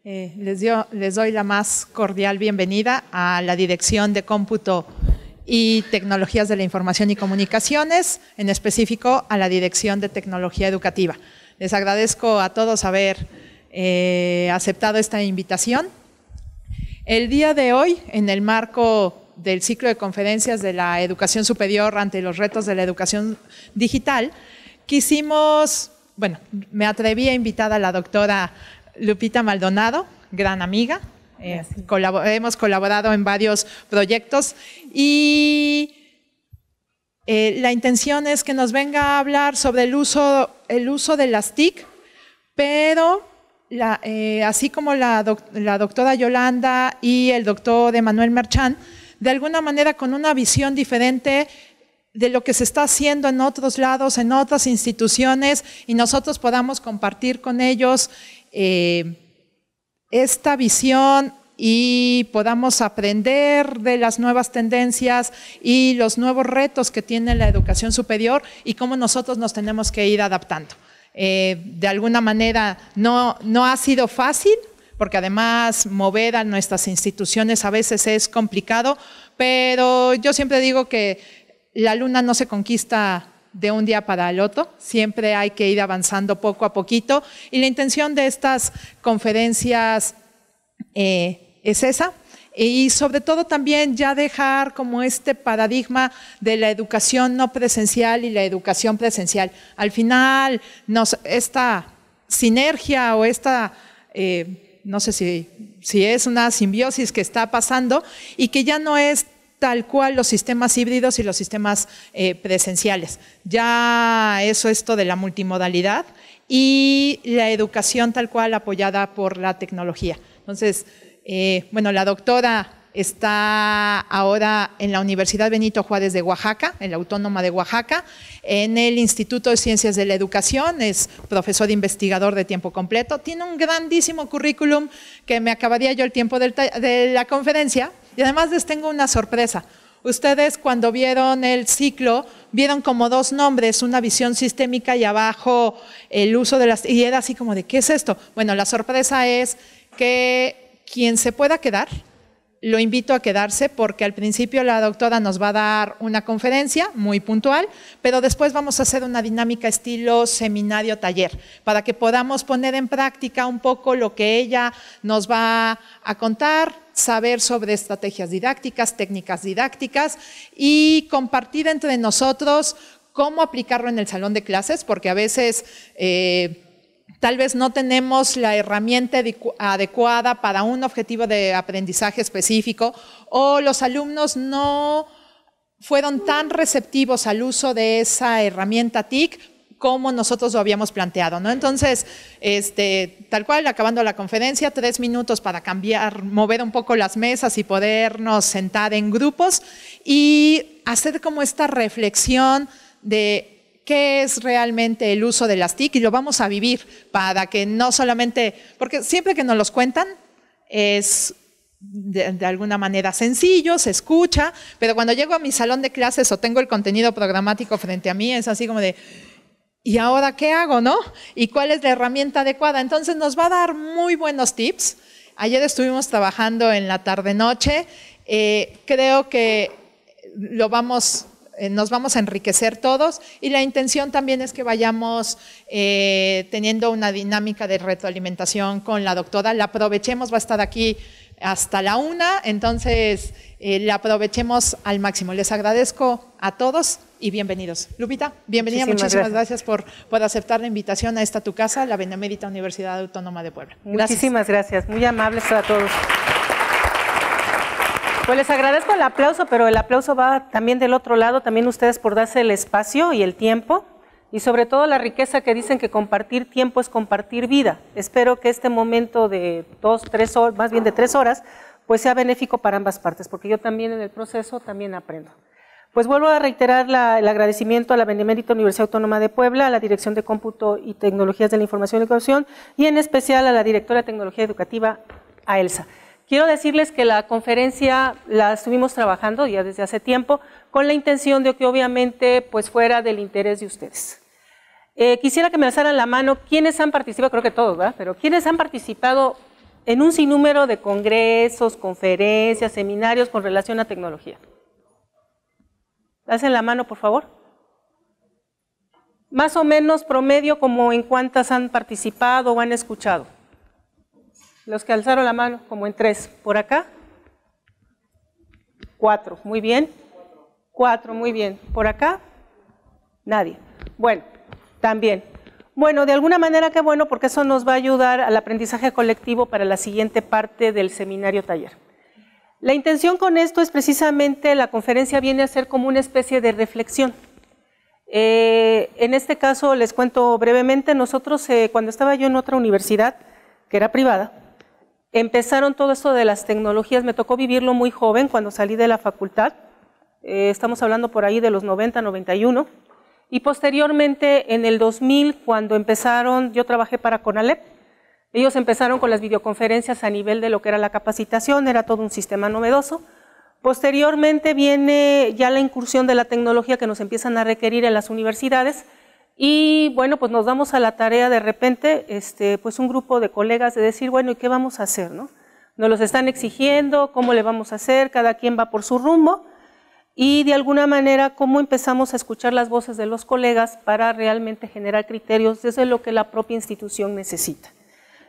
Les doy la más cordial bienvenida a la Dirección de Cómputo y Tecnologías de la Información y Comunicaciones, en específico a la Dirección de Tecnología Educativa. Les agradezco a todos haber aceptado esta invitación. El día de hoy, en el marco del ciclo de conferencias de la educación superior ante los retos de la educación digital, me atreví a invitar a la doctora Lupita Maldonado, gran amiga. Hemos colaborado en varios proyectos y la intención es que nos venga a hablar sobre el uso de las TIC, pero así como la doctora Yolanda y el doctor Emanuel Merchán, de alguna manera con una visión diferente de lo que se está haciendo en otros lados, en otras instituciones, y nosotros podamos compartir con ellos esta visión y podamos aprender de las nuevas tendencias y los nuevos retos que tiene la educación superior y cómo nosotros nos tenemos que ir adaptando. De alguna manera no ha sido fácil, porque además mover a nuestras instituciones a veces es complicado, pero yo siempre digo que la luna no se conquista de un día para el otro, siempre hay que ir avanzando poco a poquito, y la intención de estas conferencias es esa, y sobre todo también ya dejar como este paradigma de la educación no presencial y la educación presencial. Al final, esta sinergia o esta, no sé si es una simbiosis que está pasando y que ya no es tal cual los sistemas híbridos y los sistemas presenciales. Ya es esto de la multimodalidad y la educación tal cual apoyada por la tecnología. Entonces, la doctora está ahora en la Universidad Benito Juárez de Oaxaca, en la Autónoma de Oaxaca, en el Instituto de Ciencias de la Educación, es profesor investigador de tiempo completo, tiene un grandísimo currículum que me acabaría yo el tiempo de la conferencia, y además les tengo una sorpresa. Ustedes cuando vieron el ciclo, vieron como dos nombres, una visión sistémica y abajo el uso de las... Y era así como de, ¿qué es esto? Bueno, la sorpresa es que quien se pueda quedar, lo invito a quedarse porque al principio la doctora nos va a dar una conferencia muy puntual, pero después vamos a hacer una dinámica estilo seminario taller para que podamos poner en práctica un poco lo que ella nos va a contar, saber sobre estrategias didácticas, técnicas didácticas y compartir entre nosotros cómo aplicarlo en el salón de clases, porque a veces tal vez no tenemos la herramienta adecuada para un objetivo de aprendizaje específico o los alumnos no fueron tan receptivos al uso de esa herramienta TIC como nosotros lo habíamos planteado, ¿no? Entonces, tal cual, acabando la conferencia, 3 minutos para mover un poco las mesas y podernos sentar en grupos y hacer como esta reflexión de qué es realmente el uso de las TIC y lo vamos a vivir para que no solamente, porque siempre que nos los cuentan es de alguna manera sencillo, se escucha, pero cuando llego a mi salón de clases o tengo el contenido programático frente a mí es así como de, ¿y ahora qué hago, no? ¿Y cuál es la herramienta adecuada? Entonces nos va a dar muy buenos tips. Ayer estuvimos trabajando en la tarde-noche, creo que nos vamos a enriquecer todos y la intención también es que vayamos teniendo una dinámica de retroalimentación con la doctora, la aprovechemos, va a estar aquí hasta la 1, entonces la aprovechemos al máximo. Les agradezco a todos y bienvenidos. Lupita, bienvenida, muchísimas gracias por aceptar la invitación a esta tu casa, la Benemérita Universidad Autónoma de Puebla. Gracias. Muchísimas gracias, muy amables a todos. Pues les agradezco el aplauso, pero el aplauso va también del otro lado, también ustedes por darse el espacio y el tiempo, y sobre todo la riqueza que dicen que compartir tiempo es compartir vida. Espero que este momento de 2, 3 horas, más bien de 3 horas, pues sea benéfico para ambas partes, porque yo también en el proceso también aprendo. Pues vuelvo a reiterar el agradecimiento a la Benemérita Universidad Autónoma de Puebla, a la Dirección de Cómputo y Tecnologías de la Información y Comunicación, y en especial a la Directora de Tecnología Educativa, a Elsa. Quiero decirles que la conferencia la estuvimos trabajando ya desde hace tiempo con la intención de que obviamente pues fuera del interés de ustedes. Quisiera que me alzaran la mano, ¿quiénes han participado? Creo que todos, ¿verdad? Pero ¿quiénes han participado en un sinnúmero de congresos, conferencias, seminarios con relación a tecnología? Hacen la mano, por favor. Más o menos promedio, como en cuántas han participado o han escuchado. Los que alzaron la mano, como en 3. ¿Por acá? 4, muy bien. 4, muy bien. ¿Por acá? Nadie. Bueno, también. Bueno, de alguna manera qué bueno, porque eso nos va a ayudar al aprendizaje colectivo para la siguiente parte del seminario taller. La intención con esto es precisamente, la conferencia viene a ser como una especie de reflexión. En este caso, les cuento brevemente, nosotros cuando estaba yo en otra universidad, que era privada, empezaron todo esto de las tecnologías, me tocó vivirlo muy joven cuando salí de la facultad, estamos hablando por ahí de los 90, 91, y posteriormente en el 2000, cuando empezaron, yo trabajé para CONALEP, ellos empezaron con las videoconferencias a nivel de lo que era la capacitación, era todo un sistema novedoso. Posteriormente viene ya la incursión de la tecnología que nos empiezan a requerir en las universidades y bueno, pues nos damos a la tarea de repente, pues un grupo de colegas de decir, bueno, ¿y qué vamos a hacer? Nos los están exigiendo, ¿cómo le vamos a hacer? Cada quien va por su rumbo y de alguna manera, ¿cómo empezamos a escuchar las voces de los colegas para realmente generar criterios desde lo que la propia institución necesita?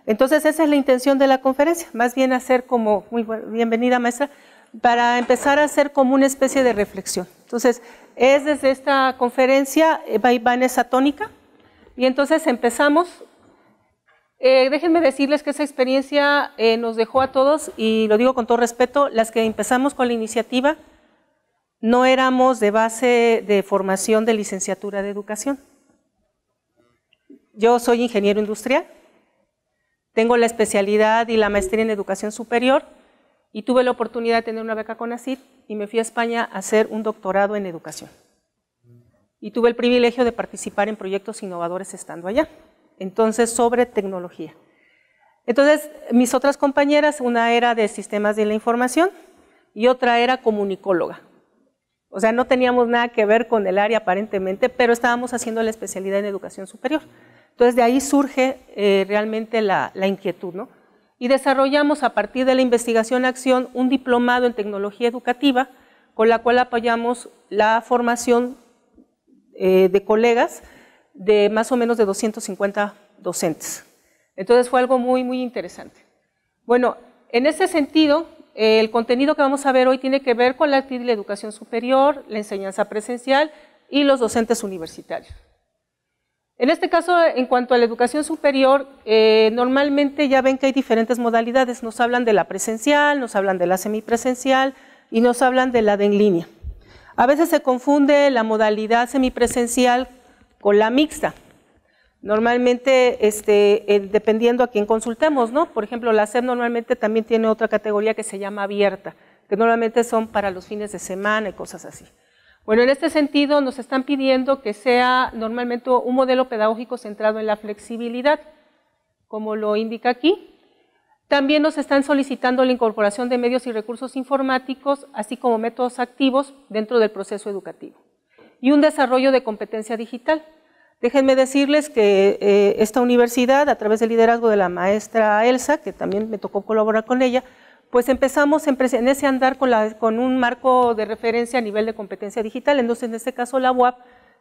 Entonces, esa es la intención de la conferencia, más bien hacer como, muy bienvenida maestra, para empezar a hacer como una especie de reflexión. Entonces, es desde esta conferencia, va en esa tónica, y entonces empezamos. Déjenme decirles que esa experiencia nos dejó a todos, y lo digo con todo respeto, las que empezamos con la iniciativa, no éramos de base de formación de licenciatura de educación. Yo soy ingeniero industrial, tengo la especialidad y la maestría en educación superior y tuve la oportunidad de tener una beca CONACYT y me fui a España a hacer un doctorado en educación. Y tuve el privilegio de participar en proyectos innovadores estando allá, entonces sobre tecnología. Entonces mis otras compañeras, una era de sistemas de la información y otra era comunicóloga. O sea, no teníamos nada que ver con el área aparentemente, pero estábamos haciendo la especialidad en educación superior. Entonces de ahí surge realmente la inquietud, ¿no? Y desarrollamos a partir de la investigación-acción un diplomado en tecnología educativa con la cual apoyamos la formación de colegas de más o menos de 250 docentes. Entonces fue algo muy, muy interesante. Bueno, en ese sentido, el contenido que vamos a ver hoy tiene que ver con la actividad de la educación superior, la enseñanza presencial y los docentes universitarios. En este caso, en cuanto a la educación superior, normalmente ya ven que hay diferentes modalidades, nos hablan de la presencial, nos hablan de la semipresencial y nos hablan de la de en línea. A veces se confunde la modalidad semipresencial con la mixta. Normalmente, dependiendo a quién consultemos, ¿no? Por ejemplo, la SEP normalmente también tiene otra categoría que se llama abierta, que normalmente son para los fines de semana y cosas así. Bueno, en este sentido nos están pidiendo que sea normalmente un modelo pedagógico centrado en la flexibilidad, como lo indica aquí. También nos están solicitando la incorporación de medios y recursos informáticos, así como métodos activos dentro del proceso educativo. Y un desarrollo de competencia digital. Déjenme decirles que esta universidad, a través del liderazgo de la maestra Elsa, que también me tocó colaborar con ella, pues empezamos en ese andar con un marco de referencia a nivel de competencia digital. Entonces, en este caso, la UAP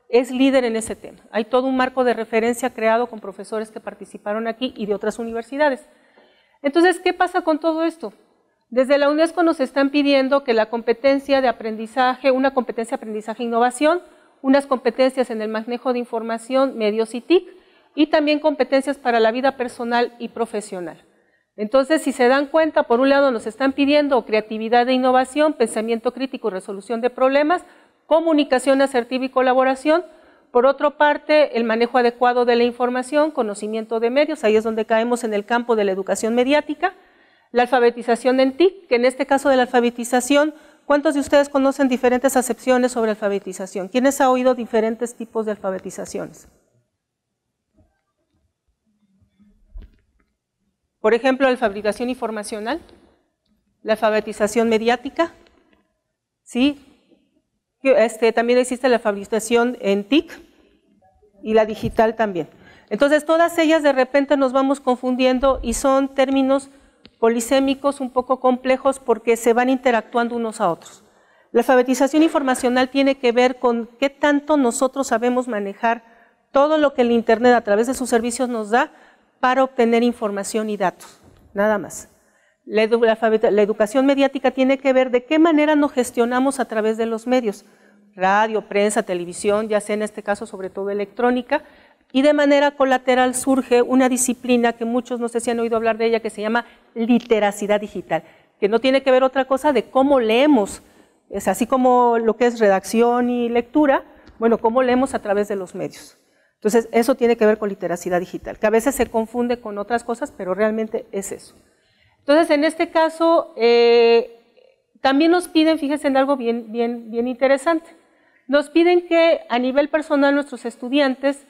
es líder en ese tema. Hay todo un marco de referencia creado con profesores que participaron aquí y de otras universidades. Entonces, ¿qué pasa con todo esto? Desde la UNESCO nos están pidiendo que la competencia de aprendizaje, una competencia de aprendizaje e innovación, unas competencias en el manejo de información, medios y TIC, y también competencias para la vida personal y profesional. Entonces, si se dan cuenta, por un lado nos están pidiendo creatividad e innovación, pensamiento crítico y resolución de problemas, comunicación asertiva y colaboración. Por otra parte, el manejo adecuado de la información, conocimiento de medios, ahí es donde caemos en el campo de la educación mediática, la alfabetización en TIC, que en este caso de la alfabetización, ¿cuántos de ustedes conocen diferentes acepciones sobre alfabetización? ¿Quiénes han oído diferentes tipos de alfabetizaciones? Por ejemplo, la alfabetización informacional, la alfabetización mediática, ¿sí? También existe la alfabetización en TIC y la digital también. Entonces, todas ellas de repente nos vamos confundiendo y son términos polisémicos, un poco complejos, porque se van interactuando unos a otros. La alfabetización informacional tiene que ver con qué tanto nosotros sabemos manejar todo lo que el Internet a través de sus servicios nos da para obtener información y datos, nada más. La educación mediática tiene que ver de qué manera nos gestionamos a través de los medios, radio, prensa, televisión, ya sea en este caso sobre todo electrónica, y de manera colateral surge una disciplina que muchos no sé si han oído hablar de ella, que se llama literacidad digital, que no tiene que ver otra cosa de cómo leemos, es así como lo que es redacción y lectura, bueno, cómo leemos a través de los medios. Entonces, eso tiene que ver con literacidad digital, que a veces se confunde con otras cosas, pero realmente es eso. Entonces, en este caso, también nos piden, fíjense en algo bien interesante, nos piden que a nivel personal nuestros estudiantes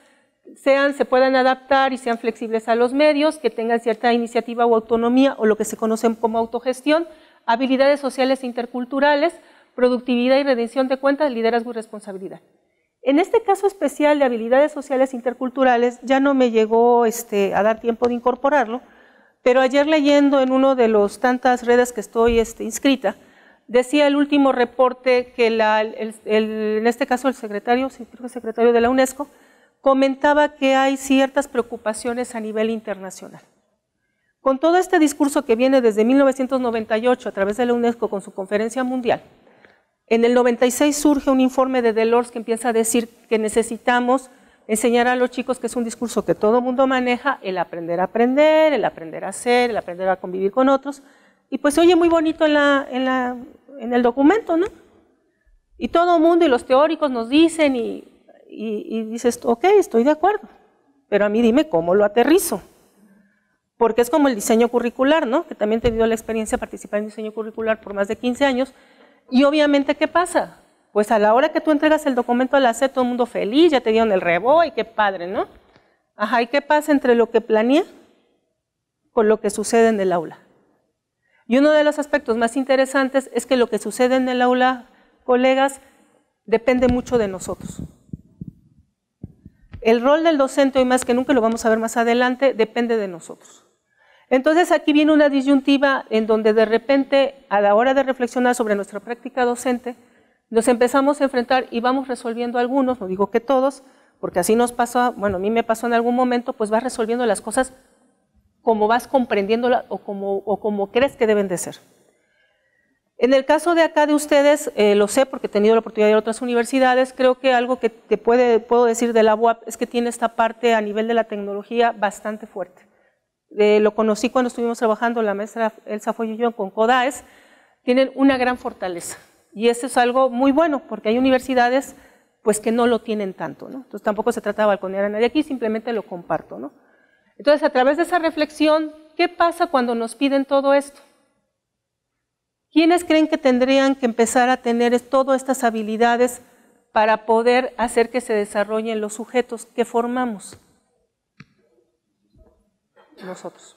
se puedan adaptar y sean flexibles a los medios, que tengan cierta iniciativa o autonomía, o lo que se conoce como autogestión, habilidades sociales e interculturales, productividad y redención de cuentas, liderazgo y responsabilidad. En este caso especial de habilidades sociales e interculturales, ya no me llegó a dar tiempo de incorporarlo, pero ayer leyendo en uno de los tantas redes que estoy inscrita, decía el último reporte que en este caso el secretario, sí, creo que el secretario de la UNESCO, comentaba que hay ciertas preocupaciones a nivel internacional. Con todo este discurso que viene desde 1998 a través de la UNESCO con su conferencia mundial, en el 96 surge un informe de Delors que empieza a decir que necesitamos enseñar a los chicos, que es un discurso que todo mundo maneja, el aprender a aprender, el aprender a hacer, el aprender a convivir con otros, y pues se oye muy bonito en el documento, ¿no? Y todo el mundo y los teóricos nos dicen y dices, ok, estoy de acuerdo, pero a mí dime cómo lo aterrizo, porque es como el diseño curricular, ¿no? Que también he tenido la experiencia de participar en diseño curricular por más de 15 años, y obviamente, ¿qué pasa? Pues a la hora que tú entregas el documento a la SED, todo el mundo feliz, ya te dieron el rebo y qué padre, ¿no? Ajá, ¿y qué pasa entre lo que planeé con lo que sucede en el aula? Y uno de los aspectos más interesantes es que lo que sucede en el aula, colegas, depende mucho de nosotros. El rol del docente, hoy más que nunca, lo vamos a ver más adelante, depende de nosotros. Entonces aquí viene una disyuntiva en donde de repente, a la hora de reflexionar sobre nuestra práctica docente, nos empezamos a enfrentar y vamos resolviendo algunos, no digo que todos, porque así nos pasó, bueno, a mí me pasó en algún momento, pues vas resolviendo las cosas como vas comprendiéndolas o como crees que deben de ser. En el caso de acá de ustedes, lo sé porque he tenido la oportunidad de ir a otras universidades, creo que algo que puedo decir de la UAP es que tiene esta parte a nivel de la tecnología bastante fuerte. Lo conocí cuando estuvimos trabajando la maestra Elsa Foy y yo con CODAES, tienen una gran fortaleza y eso es algo muy bueno porque hay universidades pues que no lo tienen tanto, ¿no? Entonces tampoco se trata de balconear a nadie aquí, simplemente lo comparto, ¿no? Entonces a través de esa reflexión, ¿qué pasa cuando nos piden todo esto? ¿Quiénes creen que tendrían que empezar a tener todas estas habilidades para poder hacer que se desarrollen los sujetos que formamos? Nosotros.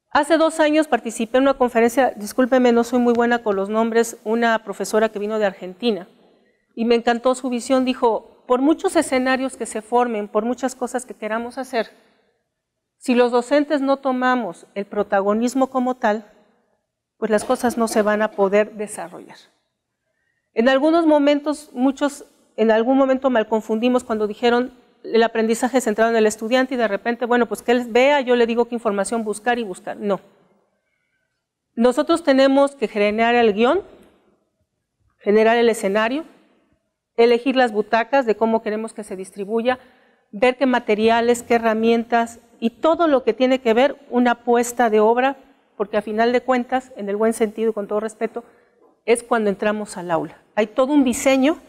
Hace 2 años participé en una conferencia, discúlpeme, no soy muy buena con los nombres, una profesora que vino de Argentina y me encantó su visión, dijo, por muchos escenarios que se formen, por muchas cosas que queramos hacer, si los docentes no tomamos el protagonismo como tal, pues las cosas no se van a poder desarrollar. En algunos momentos, en algún momento mal confundimos cuando dijeron el aprendizaje centrado en el estudiante y de repente, bueno, pues que él vea, yo le digo qué información buscar y buscar. No. Nosotros tenemos que generar el guión, generar el escenario, elegir las butacas de cómo queremos que se distribuya, ver qué materiales, qué herramientas y todo lo que tiene que ver una puesta de obra, porque a final de cuentas, en el buen sentido y con todo respeto, es cuando entramos al aula. Hay todo un diseño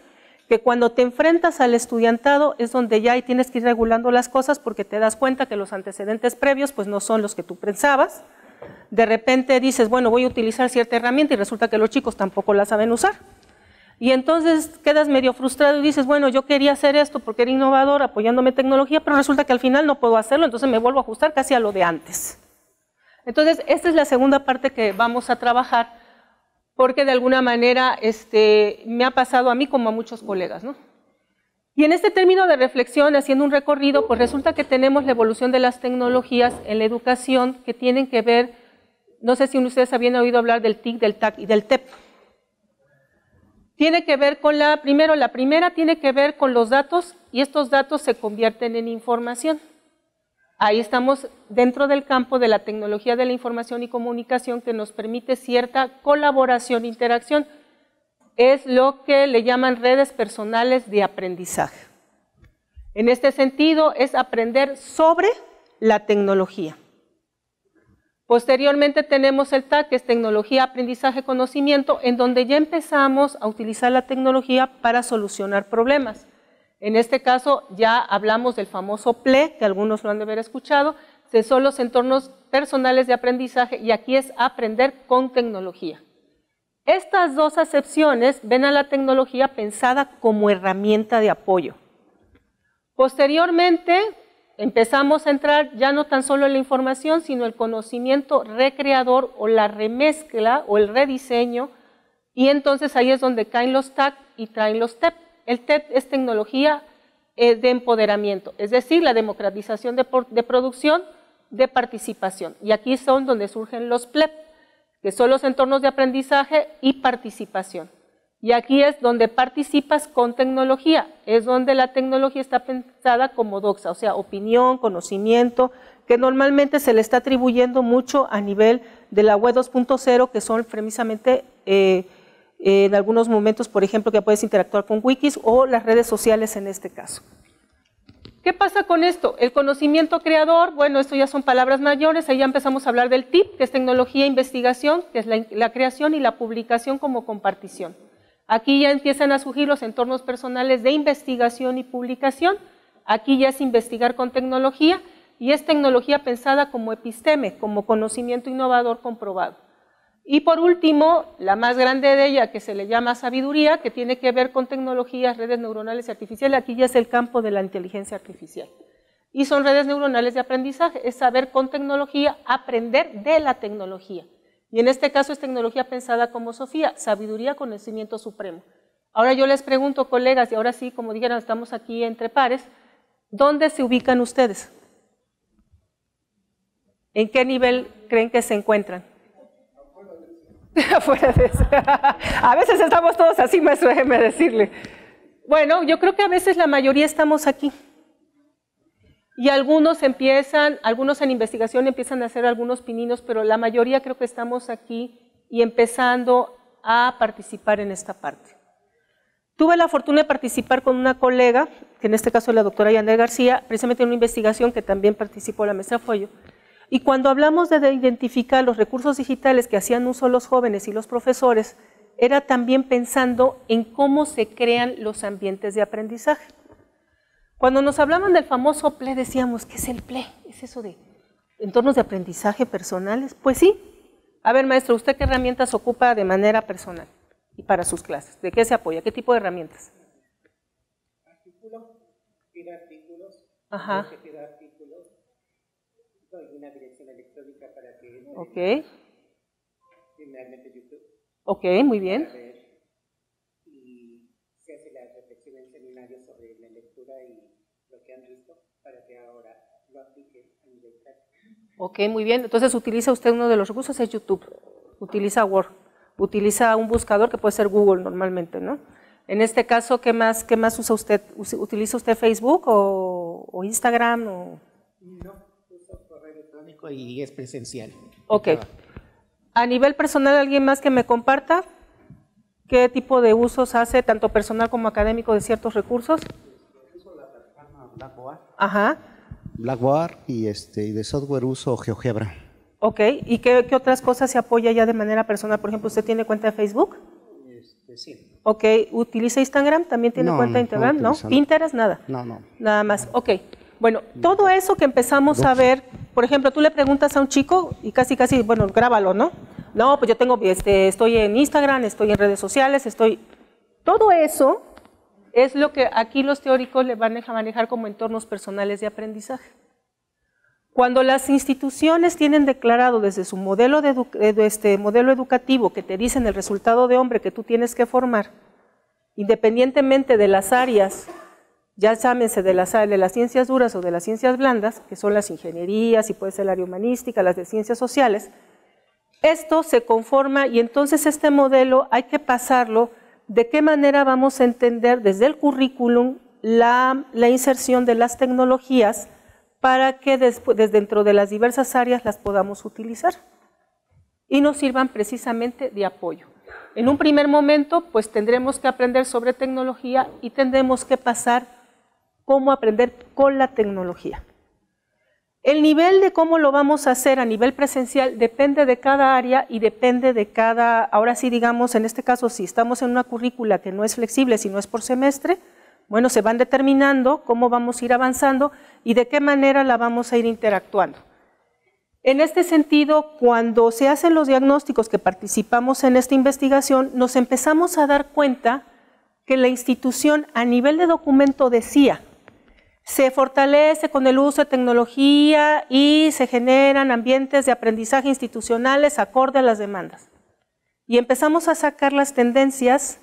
que cuando te enfrentas al estudiantado es donde ya tienes que ir regulando las cosas porque te das cuenta que los antecedentes previos pues no son los que tú pensabas. De repente dices, bueno, voy a utilizar cierta herramienta y resulta que los chicos tampoco la saben usar. Y entonces quedas medio frustrado y dices, bueno, yo quería hacer esto porque era innovador, apoyándome en tecnología, pero resulta que al final no puedo hacerlo, entonces me vuelvo a ajustar casi a lo de antes. Entonces, esta es la segunda parte que vamos a trabajar porque de alguna manera me ha pasado a mí como a muchos colegas, ¿no? Y en este término de reflexión, haciendo un recorrido, pues resulta que tenemos la evolución de las tecnologías en la educación que tienen que ver, no sé si ustedes habían oído hablar del TIC, del TAC y del TEP. Tiene que ver con la primera tiene que ver con los datos y estos datos se convierten en información. Ahí estamos dentro del campo de la tecnología de la información y comunicación que nos permite cierta colaboración e interacción. Es lo que le llaman redes personales de aprendizaje. En este sentido, es aprender sobre la tecnología. Posteriormente tenemos el TAC, que es tecnología, aprendizaje, conocimiento, en donde ya empezamos a utilizar la tecnología para solucionar problemas. En este caso ya hablamos del famoso PLE, que algunos lo han de haber escuchado, que son los entornos personales de aprendizaje, y aquí es aprender con tecnología. Estas dos acepciones ven a la tecnología pensada como herramienta de apoyo. Posteriormente empezamos a entrar ya no tan solo en la información, sino el conocimiento recreador o la remezcla o el rediseño, y entonces ahí es donde caen los TAC y traen los TEP. El TEP es tecnología de empoderamiento, es decir, la democratización de producción, de participación. Y aquí son donde surgen los PLEP, que son los entornos de aprendizaje y participación. Y aquí es donde participas con tecnología, es donde la tecnología está pensada como doxa, o sea, opinión, conocimiento, que normalmente se le está atribuyendo mucho a nivel de la web 2.0, que son precisamente en algunos momentos, por ejemplo, que puedes interactuar con wikis o las redes sociales en este caso. ¿Qué pasa con esto? El conocimiento creador, bueno, esto ya son palabras mayores, ahí ya empezamos a hablar del TIP, que es tecnología e investigación, que es la creación y la publicación como compartición. Aquí ya empiezan a surgir los entornos personales de investigación y publicación, aquí ya es investigar con tecnología, y es tecnología pensada como episteme, como conocimiento innovador comprobado. Y por último, la más grande de ella, que se le llama sabiduría, que tiene que ver con tecnologías, redes neuronales y artificiales, aquí ya es el campo de la inteligencia artificial. Y son redes neuronales de aprendizaje, es saber con tecnología, aprender de la tecnología. Y en este caso es tecnología pensada como Sofía, sabiduría, conocimiento supremo. Ahora yo les pregunto, colegas, y ahora sí, como dijeron, estamos aquí entre pares, ¿dónde se ubican ustedes? ¿En qué nivel creen que se encuentran? Afuera de eso. A veces estamos todos así, maestro, déjeme decirle. Bueno, yo creo que a veces la mayoría estamos aquí. Y algunos en investigación empiezan a hacer algunos pininos, pero la mayoría creo que estamos aquí y empezando a participar en esta parte. Tuve la fortuna de participar con una colega, que en este caso es la doctora Yander García, precisamente en una investigación que también participó la maestra Follo, y cuando hablamos de identificar los recursos digitales que hacían uso los jóvenes y los profesores, era también pensando en cómo se crean los ambientes de aprendizaje. Cuando nos hablaban del famoso PLE decíamos, ¿qué es el PLE? ¿Es eso de entornos de aprendizaje personales? Pues sí. A ver, maestro, ¿usted qué herramientas ocupa de manera personal y para sus clases? ¿De qué se apoya? ¿Qué tipo de herramientas? Pido artículos. Ajá. Pido artículos. Doy una dirección electrónica para que entre. Ok. Finalmente YouTube. Ok, muy bien. Y se hace la reflexión en seminarios sobre la lectura y lo que han visto para que ahora lo apliquen a nivel práctico. Ok, muy bien. Entonces utiliza usted uno de los recursos, es YouTube. Utiliza Word. Utiliza un buscador que puede ser Google normalmente, ¿no? En este caso, ¿qué más usa usted? ¿Utiliza usted Facebook o Instagram? No, uso correo electrónico y es presencial. Ok. A nivel personal, ¿alguien más que me comparta qué tipo de usos hace, tanto personal como académico, de ciertos recursos? Uso la plataforma Blackboard. Ajá. Blackboard y de software uso GeoGebra. Ok. ¿Y qué otras cosas se apoya ya de manera personal? Por ejemplo, ¿usted tiene cuenta de Facebook? Sí. Ok. ¿Utiliza Instagram? ¿También tiene cuenta de Instagram? ¿No? ¿Pinterest? Nada. No. Nada más. Ok. Bueno, todo eso que empezamos a ver, por ejemplo, tú le preguntas a un chico y casi, bueno, grábalo, ¿no? No, pues yo tengo, estoy en Instagram, estoy en redes sociales, todo eso es lo que aquí los teóricos le van a manejar como entornos personales de aprendizaje. Cuando las instituciones tienen declarado desde su modelo modelo educativo que te dicen el resultado de hombre que tú tienes que formar, independientemente de las áreas ya llámense de las ciencias duras o de las ciencias blandas, que son las ingenierías y puede ser el área humanística, las de ciencias sociales, esto se conforma y entonces este modelo hay que pasarlo de qué manera vamos a entender desde el currículum la inserción de las tecnologías para que desde dentro de las diversas áreas las podamos utilizar y nos sirvan precisamente de apoyo. En un primer momento, pues tendremos que aprender sobre tecnología y tendremos que pasar cómo aprender con la tecnología. El nivel de cómo lo vamos a hacer a nivel presencial depende de cada área y depende de cada, ahora sí digamos, en este caso si estamos en una currícula que no es flexible, sino es por semestre, bueno, se van determinando cómo vamos a ir avanzando y de qué manera la vamos a ir interactuando. En este sentido, cuando se hacen los diagnósticos que participamos en esta investigación, nos empezamos a dar cuenta que la institución a nivel de documento decía, se fortalece con el uso de tecnología y se generan ambientes de aprendizaje institucionales acorde a las demandas. Y empezamos a sacar las tendencias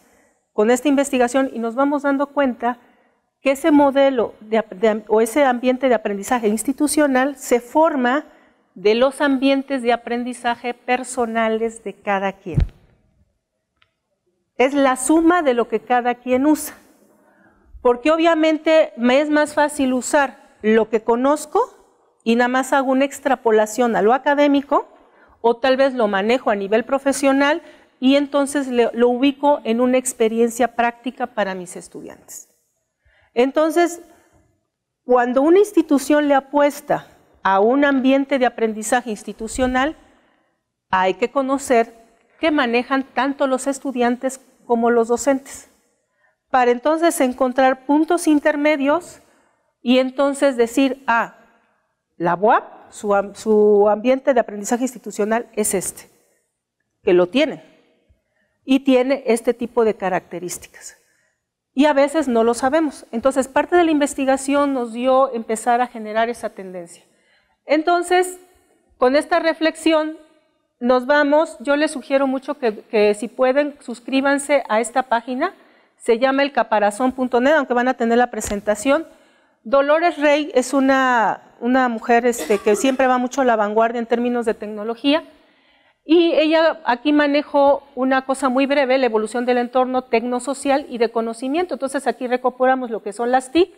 con esta investigación y nos vamos dando cuenta que ese modelo o ese ambiente de aprendizaje institucional se forma de los ambientes de aprendizaje personales de cada quien. Es la suma de lo que cada quien usa. Porque obviamente me es más fácil usar lo que conozco y nada más hago una extrapolación a lo académico o tal vez lo manejo a nivel profesional y entonces lo ubico en una experiencia práctica para mis estudiantes. Entonces, cuando una institución le apuesta a un ambiente de aprendizaje institucional, hay que conocer qué manejan tanto los estudiantes como los docentes, para entonces encontrar puntos intermedios y entonces decir, la UAP, su ambiente de aprendizaje institucional es este, que lo tiene y tiene este tipo de características. Y a veces no lo sabemos. Entonces, parte de la investigación nos dio empezar a generar esa tendencia. Entonces, con esta reflexión nos vamos, yo les sugiero mucho que si pueden, suscríbanse a esta página, se llama elcaparazón.net, aunque van a tener la presentación. Dolores Rey es una mujer que siempre va mucho a la vanguardia en términos de tecnología, y ella aquí manejó una cosa muy breve, la evolución del entorno tecnosocial y de conocimiento. Entonces aquí recuperamos lo que son las TIC,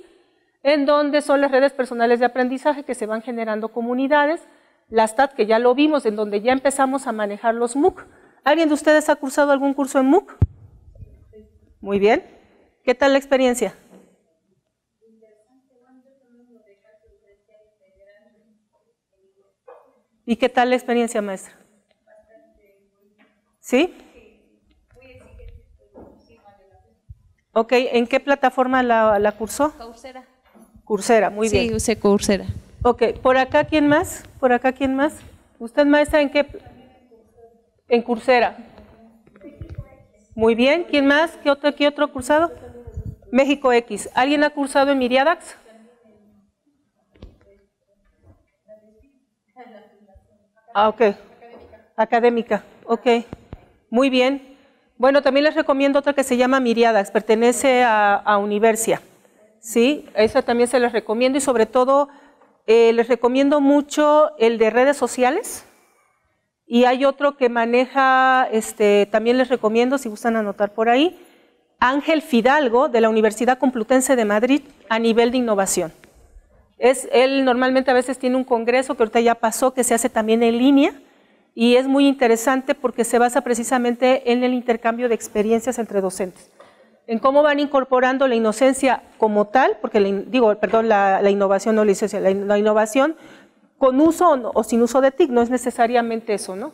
en donde son las redes personales de aprendizaje que se van generando comunidades, las TAT que ya lo vimos, en donde ya empezamos a manejar los MOOC. ¿Alguien de ustedes ha cursado algún curso en MOOC? Muy bien. ¿Qué tal la experiencia? ¿Y qué tal la experiencia, maestra? ¿Sí? Ok, ¿en qué plataforma la cursó? Coursera. Coursera, muy bien. Sí, usé Coursera. Ok, ¿por acá quién más? ¿Por acá quién más? ¿Usted, maestra, en qué? En Coursera. Muy bien, ¿quién más? ¿Qué otro cursado? México X. ¿Alguien ha cursado en Miriadax? Ok. Académica, ok. Muy bien. Bueno, también les recomiendo otra que se llama Miriadax, pertenece a Universia. ¿Sí? Esa también se les recomiendo y sobre todo les recomiendo mucho el de redes sociales. Y hay otro que maneja, también les recomiendo, si gustan anotar por ahí, Ángel Fidalgo, de la Universidad Complutense de Madrid, a nivel de innovación. Él normalmente a veces tiene un congreso, que ahorita ya pasó, que se hace también en línea, y es muy interesante porque se basa precisamente en el intercambio de experiencias entre docentes, en cómo van incorporando la inocencia como tal, porque la innovación, no licencia, la innovación con uso o sin uso de TIC, no es necesariamente eso, ¿no?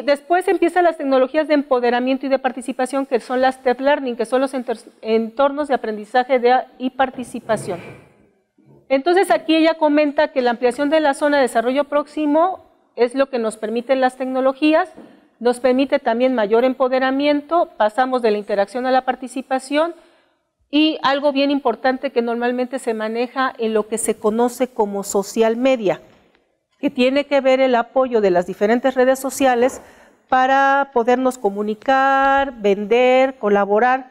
Después empiezan las tecnologías de empoderamiento y de participación, que son las TED Learning, que son los entornos de aprendizaje y participación. Entonces aquí ella comenta que la ampliación de la zona de desarrollo próximo es lo que nos permiten las tecnologías, nos permite también mayor empoderamiento, pasamos de la interacción a la participación y algo bien importante que normalmente se maneja en lo que se conoce como social media, que tiene que ver el apoyo de las diferentes redes sociales para podernos comunicar, vender, colaborar,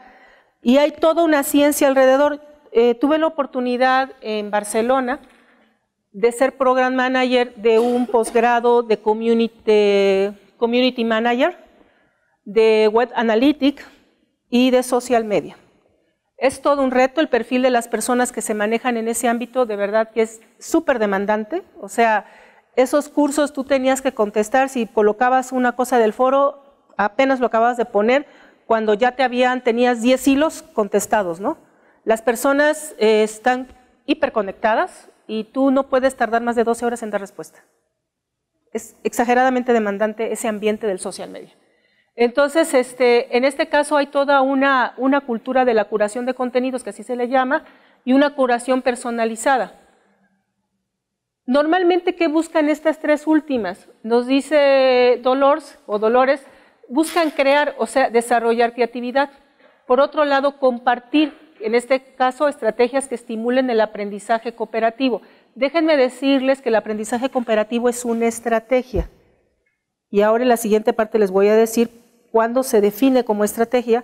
y hay toda una ciencia alrededor. tuve la oportunidad en Barcelona de ser Program Manager de un posgrado de Community Manager, de Web Analytics y de Social Media. Es todo un reto, el perfil de las personas que se manejan en ese ámbito, de verdad que es súper demandante. O sea, esos cursos tú tenías que contestar, si colocabas una cosa del foro, apenas lo acababas de poner, cuando ya tenías 10 hilos contestados, ¿no? Las personas están hiperconectadas y tú no puedes tardar más de 12 horas en dar respuesta. Es exageradamente demandante ese ambiente del social media. Entonces, en este caso hay toda una cultura de la curación de contenidos, que así se le llama, y una curación personalizada. Normalmente, ¿qué buscan estas tres últimas? Nos dice Dolores, buscan crear, o sea, desarrollar creatividad. Por otro lado, compartir, en este caso, estrategias que estimulen el aprendizaje cooperativo. Déjenme decirles que el aprendizaje cooperativo es una estrategia. Y ahora en la siguiente parte les voy a decir cuándo se define como estrategia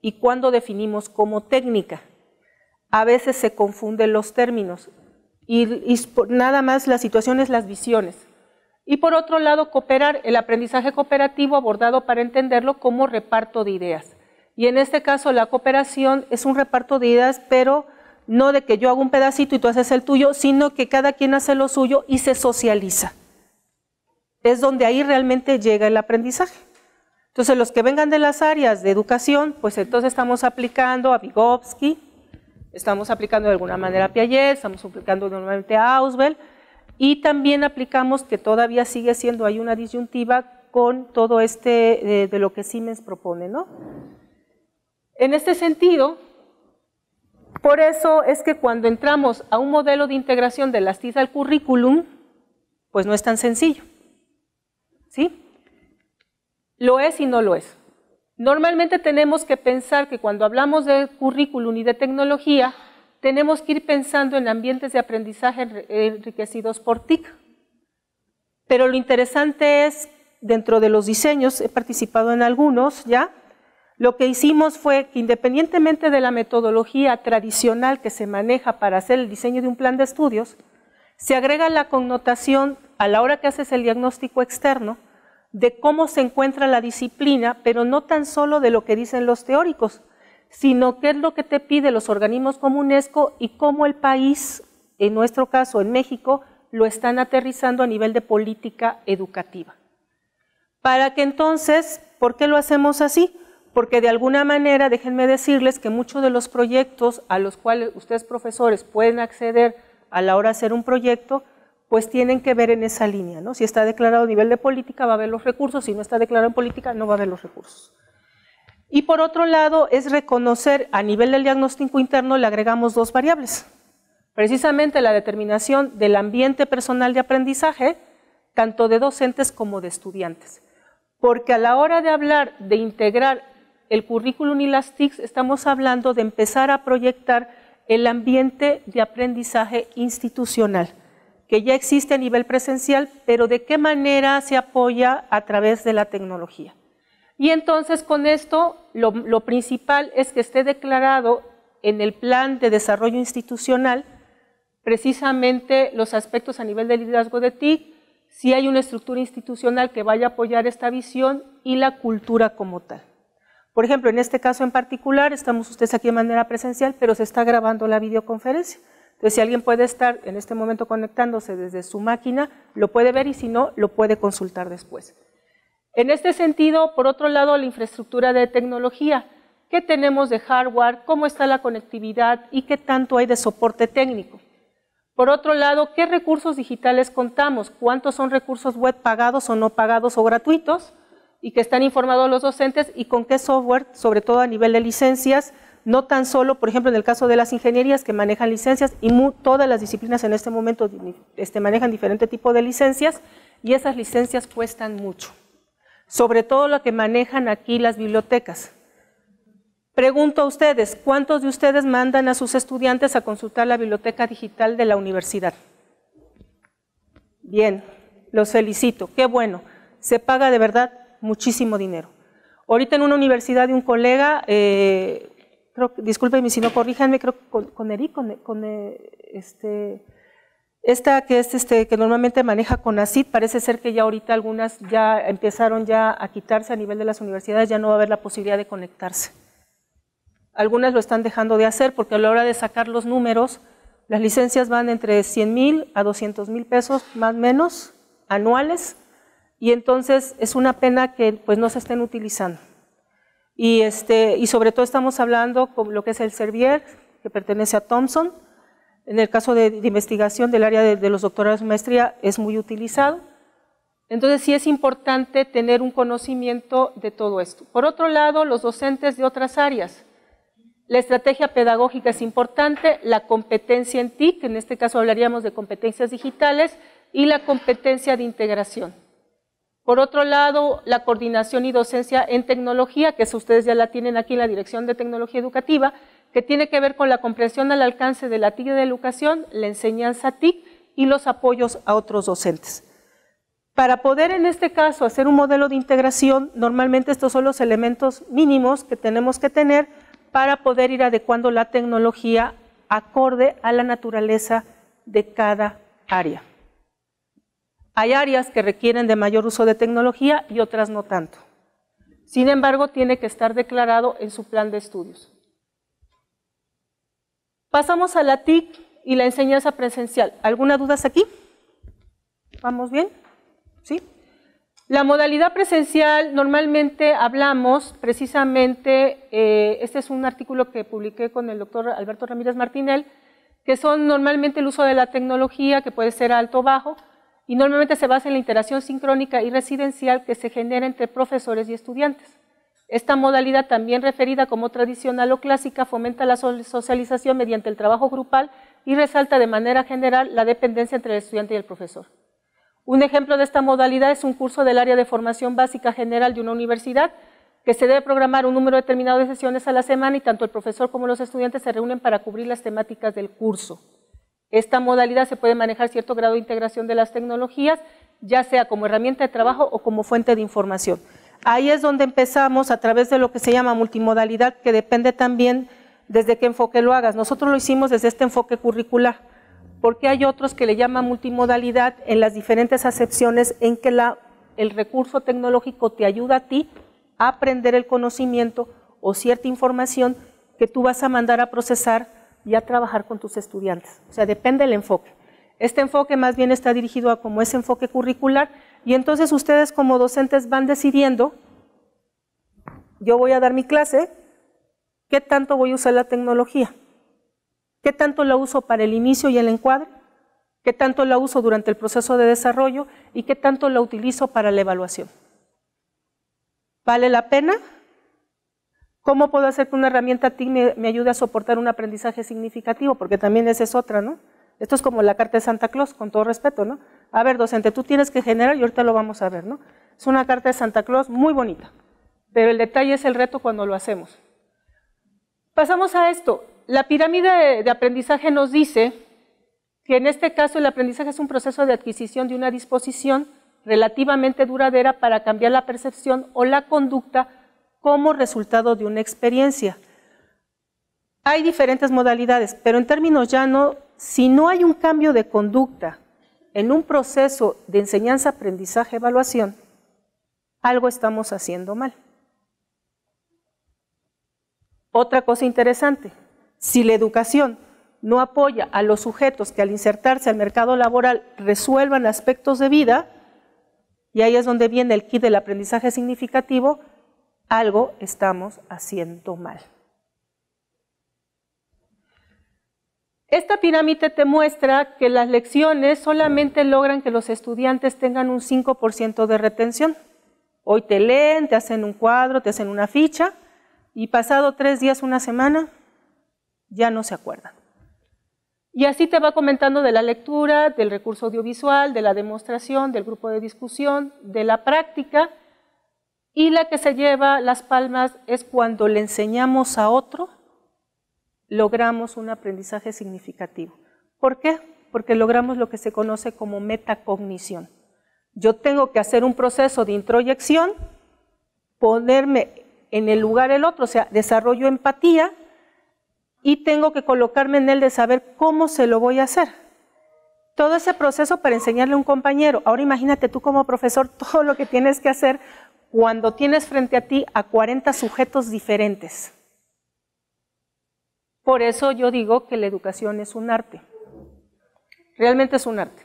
y cuándo definimos como técnica. A veces se confunden los términos y nada más la situación es las visiones. Y por otro lado, cooperar, el aprendizaje cooperativo abordado para entenderlo como reparto de ideas. Y en este caso la cooperación es un reparto de ideas, pero no de que yo hago un pedacito y tú haces el tuyo, sino que cada quien hace lo suyo y se socializa. Es donde ahí realmente llega el aprendizaje. Entonces, los que vengan de las áreas de educación, pues entonces estamos aplicando a Vygotsky, estamos aplicando de alguna manera a Piaget, estamos aplicando normalmente a Ausubel, y también aplicamos, que todavía sigue siendo, hay una disyuntiva con todo de lo que Siemens propone, ¿no? En este sentido, por eso es que cuando entramos a un modelo de integración de las TIC al currículum, pues no es tan sencillo, ¿sí? Lo es y no lo es. Normalmente tenemos que pensar que cuando hablamos de currículum y de tecnología, tenemos que ir pensando en ambientes de aprendizaje enriquecidos por TIC. Pero lo interesante es, dentro de los diseños, he participado en algunos ya, lo que hicimos fue que independientemente de la metodología tradicional que se maneja para hacer el diseño de un plan de estudios, se agrega la connotación a la hora que haces el diagnóstico externo de cómo se encuentra la disciplina, pero no tan solo de lo que dicen los teóricos, sino qué es lo que te pide los organismos como UNESCO y cómo el país, en nuestro caso en México, lo están aterrizando a nivel de política educativa. Para que entonces, ¿por qué lo hacemos así? Porque de alguna manera, déjenme decirles que muchos de los proyectos a los cuales ustedes profesores pueden acceder a la hora de hacer un proyecto, pues tienen que ver en esa línea, ¿no? Si está declarado a nivel de política va a haber los recursos, si no está declarado en política no va a haber los recursos. Y por otro lado es reconocer a nivel del diagnóstico interno le agregamos dos variables, precisamente la determinación del ambiente personal de aprendizaje, tanto de docentes como de estudiantes. Porque a la hora de hablar de integrar el currículum y las TICs estamos hablando de empezar a proyectar el ambiente de aprendizaje institucional, que ya existe a nivel presencial, pero de qué manera se apoya a través de la tecnología. Y entonces con esto lo principal es que esté declarado en el plan de desarrollo institucional precisamente los aspectos a nivel de liderazgo de TIC, si hay una estructura institucional que vaya a apoyar esta visión y la cultura como tal. Por ejemplo, en este caso en particular, estamos ustedes aquí de manera presencial, pero se está grabando la videoconferencia. Entonces, si alguien puede estar en este momento conectándose desde su máquina, lo puede ver y si no, lo puede consultar después. En este sentido, por otro lado, la infraestructura de tecnología. ¿Qué tenemos de hardware? ¿Cómo está la conectividad? ¿Y qué tanto hay de soporte técnico? Por otro lado, ¿qué recursos digitales contamos? ¿Cuántos son recursos web pagados o no pagados o gratuitos? Y que están informados los docentes y con qué software, sobre todo a nivel de licencias, no tan solo, por ejemplo, en el caso de las ingenierías que manejan licencias y todas las disciplinas en este momento manejan diferente tipo de licencias y esas licencias cuestan mucho. Sobre todo lo que manejan aquí las bibliotecas. Pregunto a ustedes, ¿cuántos de ustedes mandan a sus estudiantes a consultar la biblioteca digital de la universidad? Bien, los felicito, qué bueno, se paga de verdad muchísimo dinero. Ahorita en una universidad de un colega, discúlpenme si no, corríjanme, creo que esta que es que normalmente maneja CONACYT, parece ser que ya ahorita algunas ya empezaron ya a quitarse a nivel de las universidades, ya no va a haber la posibilidad de conectarse. Algunas lo están dejando de hacer porque a la hora de sacar los números, las licencias van entre 100,000 a 200,000 pesos, más o menos, anuales, y entonces es una pena que pues no se estén utilizando. Y sobre todo estamos hablando con lo que es el Servier, que pertenece a Thomson. En el caso de investigación del área de los doctorados de maestría es muy utilizado. Entonces sí es importante tener un conocimiento de todo esto. Por otro lado, los docentes de otras áreas. La estrategia pedagógica es importante, la competencia en TIC, en este caso hablaríamos de competencias digitales, y la competencia de integración. Por otro lado, la coordinación y docencia en tecnología, que eso ustedes ya la tienen aquí en la Dirección de Tecnología Educativa, que tiene que ver con la comprensión al alcance de la TIC de educación, la enseñanza TIC y los apoyos a otros docentes. Para poder en este caso hacer un modelo de integración, normalmente estos son los elementos mínimos que tenemos que tener para poder ir adecuando la tecnología acorde a la naturaleza de cada área. Hay áreas que requieren de mayor uso de tecnología y otras no tanto. Sin embargo, tiene que estar declarado en su plan de estudios. Pasamos a la TIC y la enseñanza presencial. ¿Alguna duda aquí? ¿Vamos bien? ¿Sí? La modalidad presencial, normalmente hablamos precisamente, este es un artículo que publiqué con el doctor Alberto Ramírez Martinel, que son normalmente el uso de la tecnología, que puede ser alto o bajo, y normalmente se basa en la interacción sincrónica y residencial que se genera entre profesores y estudiantes. Esta modalidad, también referida como tradicional o clásica, fomenta la socialización mediante el trabajo grupal y resalta de manera general la dependencia entre el estudiante y el profesor. Un ejemplo de esta modalidad es un curso del área de formación básica general de una universidad, que se debe programar un número determinado de sesiones a la semana y tanto el profesor como los estudiantes se reúnen para cubrir las temáticas del curso. Esta modalidad se puede manejar cierto grado de integración de las tecnologías, ya sea como herramienta de trabajo o como fuente de información. Ahí es donde empezamos a través de lo que se llama multimodalidad, que depende también desde qué enfoque lo hagas. Nosotros lo hicimos desde este enfoque curricular, porque hay otros que le llaman multimodalidad en las diferentes acepciones en que el recurso tecnológico te ayuda a ti a aprender el conocimiento o cierta información que tú vas a mandar a procesar y a trabajar con tus estudiantes. O sea, depende del enfoque. Este enfoque más bien está dirigido a como ese enfoque curricular y entonces ustedes como docentes van decidiendo, yo voy a dar mi clase, ¿qué tanto voy a usar la tecnología? ¿Qué tanto la uso para el inicio y el encuadre? ¿Qué tanto la uso durante el proceso de desarrollo? ¿Y qué tanto la utilizo para la evaluación? ¿Vale la pena? ¿Cómo puedo hacer que una herramienta TIC me ayude a soportar un aprendizaje significativo? Porque también esa es otra, ¿no? Esto es como la carta de Santa Claus, con todo respeto, ¿no? A ver, docente, tú tienes que generar y ahorita lo vamos a ver, ¿no? Es una carta de Santa Claus muy bonita, pero el detalle es el reto cuando lo hacemos. Pasamos a esto. La pirámide de aprendizaje nos dice que en este caso el aprendizaje es un proceso de adquisición de una disposición relativamente duradera para cambiar la percepción o la conducta como resultado de una experiencia. Hay diferentes modalidades, pero en términos llanos, si no hay un cambio de conducta en un proceso de enseñanza, aprendizaje, evaluación, algo estamos haciendo mal. Otra cosa interesante, si la educación no apoya a los sujetos que al insertarse al mercado laboral resuelvan aspectos de vida, y ahí es donde viene el kit del aprendizaje significativo, algo estamos haciendo mal. Esta pirámide te muestra que las lecciones solamente logran que los estudiantes tengan un 5% de retención. Hoy te leen, te hacen un cuadro, te hacen una ficha, y pasado 3 días, una semana, ya no se acuerdan. Y así te va comentando de la lectura, del recurso audiovisual, de la demostración, del grupo de discusión, de la práctica, y la que se lleva las palmas es cuando le enseñamos a otro, logramos un aprendizaje significativo. ¿Por qué? Porque logramos lo que se conoce como metacognición. Yo tengo que hacer un proceso de introyección, ponerme en el lugar del otro, o sea, desarrollo empatía, y tengo que colocarme en él de saber cómo se lo voy a hacer. Todo ese proceso para enseñarle a un compañero. Ahora imagínate tú como profesor todo lo que tienes que hacer cuando tienes frente a ti a 40 sujetos diferentes. Por eso yo digo que la educación es un arte. Realmente es un arte.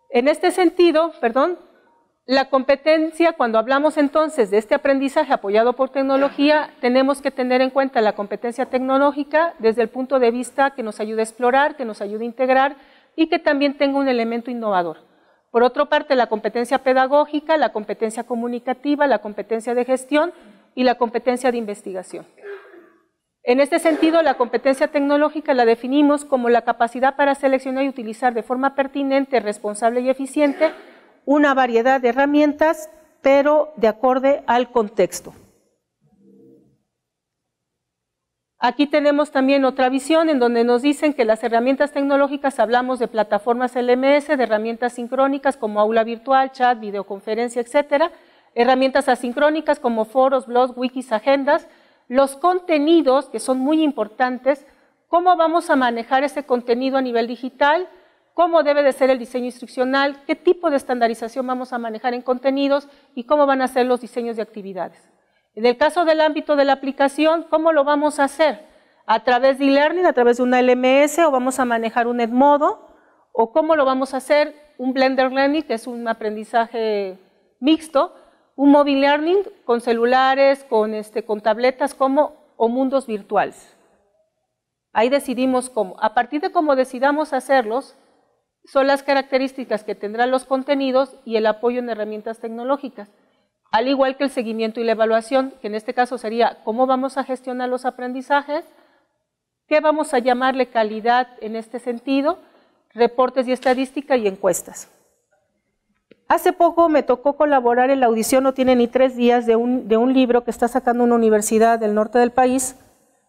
En este sentido, la competencia, cuando hablamos entonces de este aprendizaje apoyado por tecnología, tenemos que tener en cuenta la competencia tecnológica desde el punto de vista que nos ayude a explorar, que nos ayude a integrar y que también tenga un elemento innovador. Por otra parte, la competencia pedagógica, la competencia comunicativa, la competencia de gestión y la competencia de investigación. En este sentido, la competencia tecnológica la definimos como la capacidad para seleccionar y utilizar de forma pertinente, responsable y eficiente una variedad de herramientas, pero de acorde al contexto. Aquí tenemos también otra visión en donde nos dicen que las herramientas tecnológicas, hablamos de plataformas LMS, de herramientas sincrónicas como aula virtual, chat, videoconferencia, etcétera, herramientas asincrónicas como foros, blogs, wikis, agendas, los contenidos que son muy importantes, cómo vamos a manejar ese contenido a nivel digital, cómo debe de ser el diseño instruccional, qué tipo de estandarización vamos a manejar en contenidos y cómo van a ser los diseños de actividades. En el caso del ámbito de la aplicación, ¿cómo lo vamos a hacer? ¿A través de e-learning, a través de una LMS o vamos a manejar un Edmodo? ¿O cómo lo vamos a hacer? Un blended learning, que es un aprendizaje mixto, un mobile learning con celulares, con tabletas, o mundos virtuales. Ahí decidimos cómo. A partir de cómo decidamos hacerlos, son las características que tendrán los contenidos y el apoyo en herramientas tecnológicas. Al igual que el seguimiento y la evaluación, que en este caso sería cómo vamos a gestionar los aprendizajes, qué vamos a llamarle calidad en este sentido, reportes y estadística y encuestas. Hace poco me tocó colaborar en la audición, no tiene ni 3 días, de un libro que está sacando una universidad del norte del país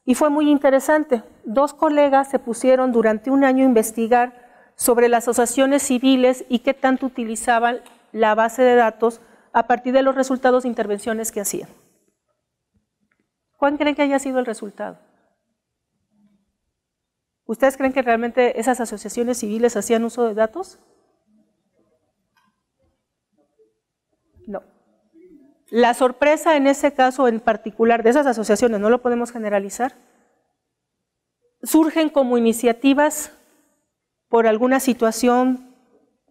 y fue muy interesante. 2 colegas se pusieron durante un año a investigar sobre las asociaciones civiles y qué tanto utilizaban la base de datos a partir de los resultados de intervenciones que hacían. ¿Cuál creen que haya sido el resultado? ¿Ustedes creen que realmente esas asociaciones civiles hacían uso de datos? No. La sorpresa en ese caso en particular de esas asociaciones, no lo podemos generalizar, surgen como iniciativas por alguna situación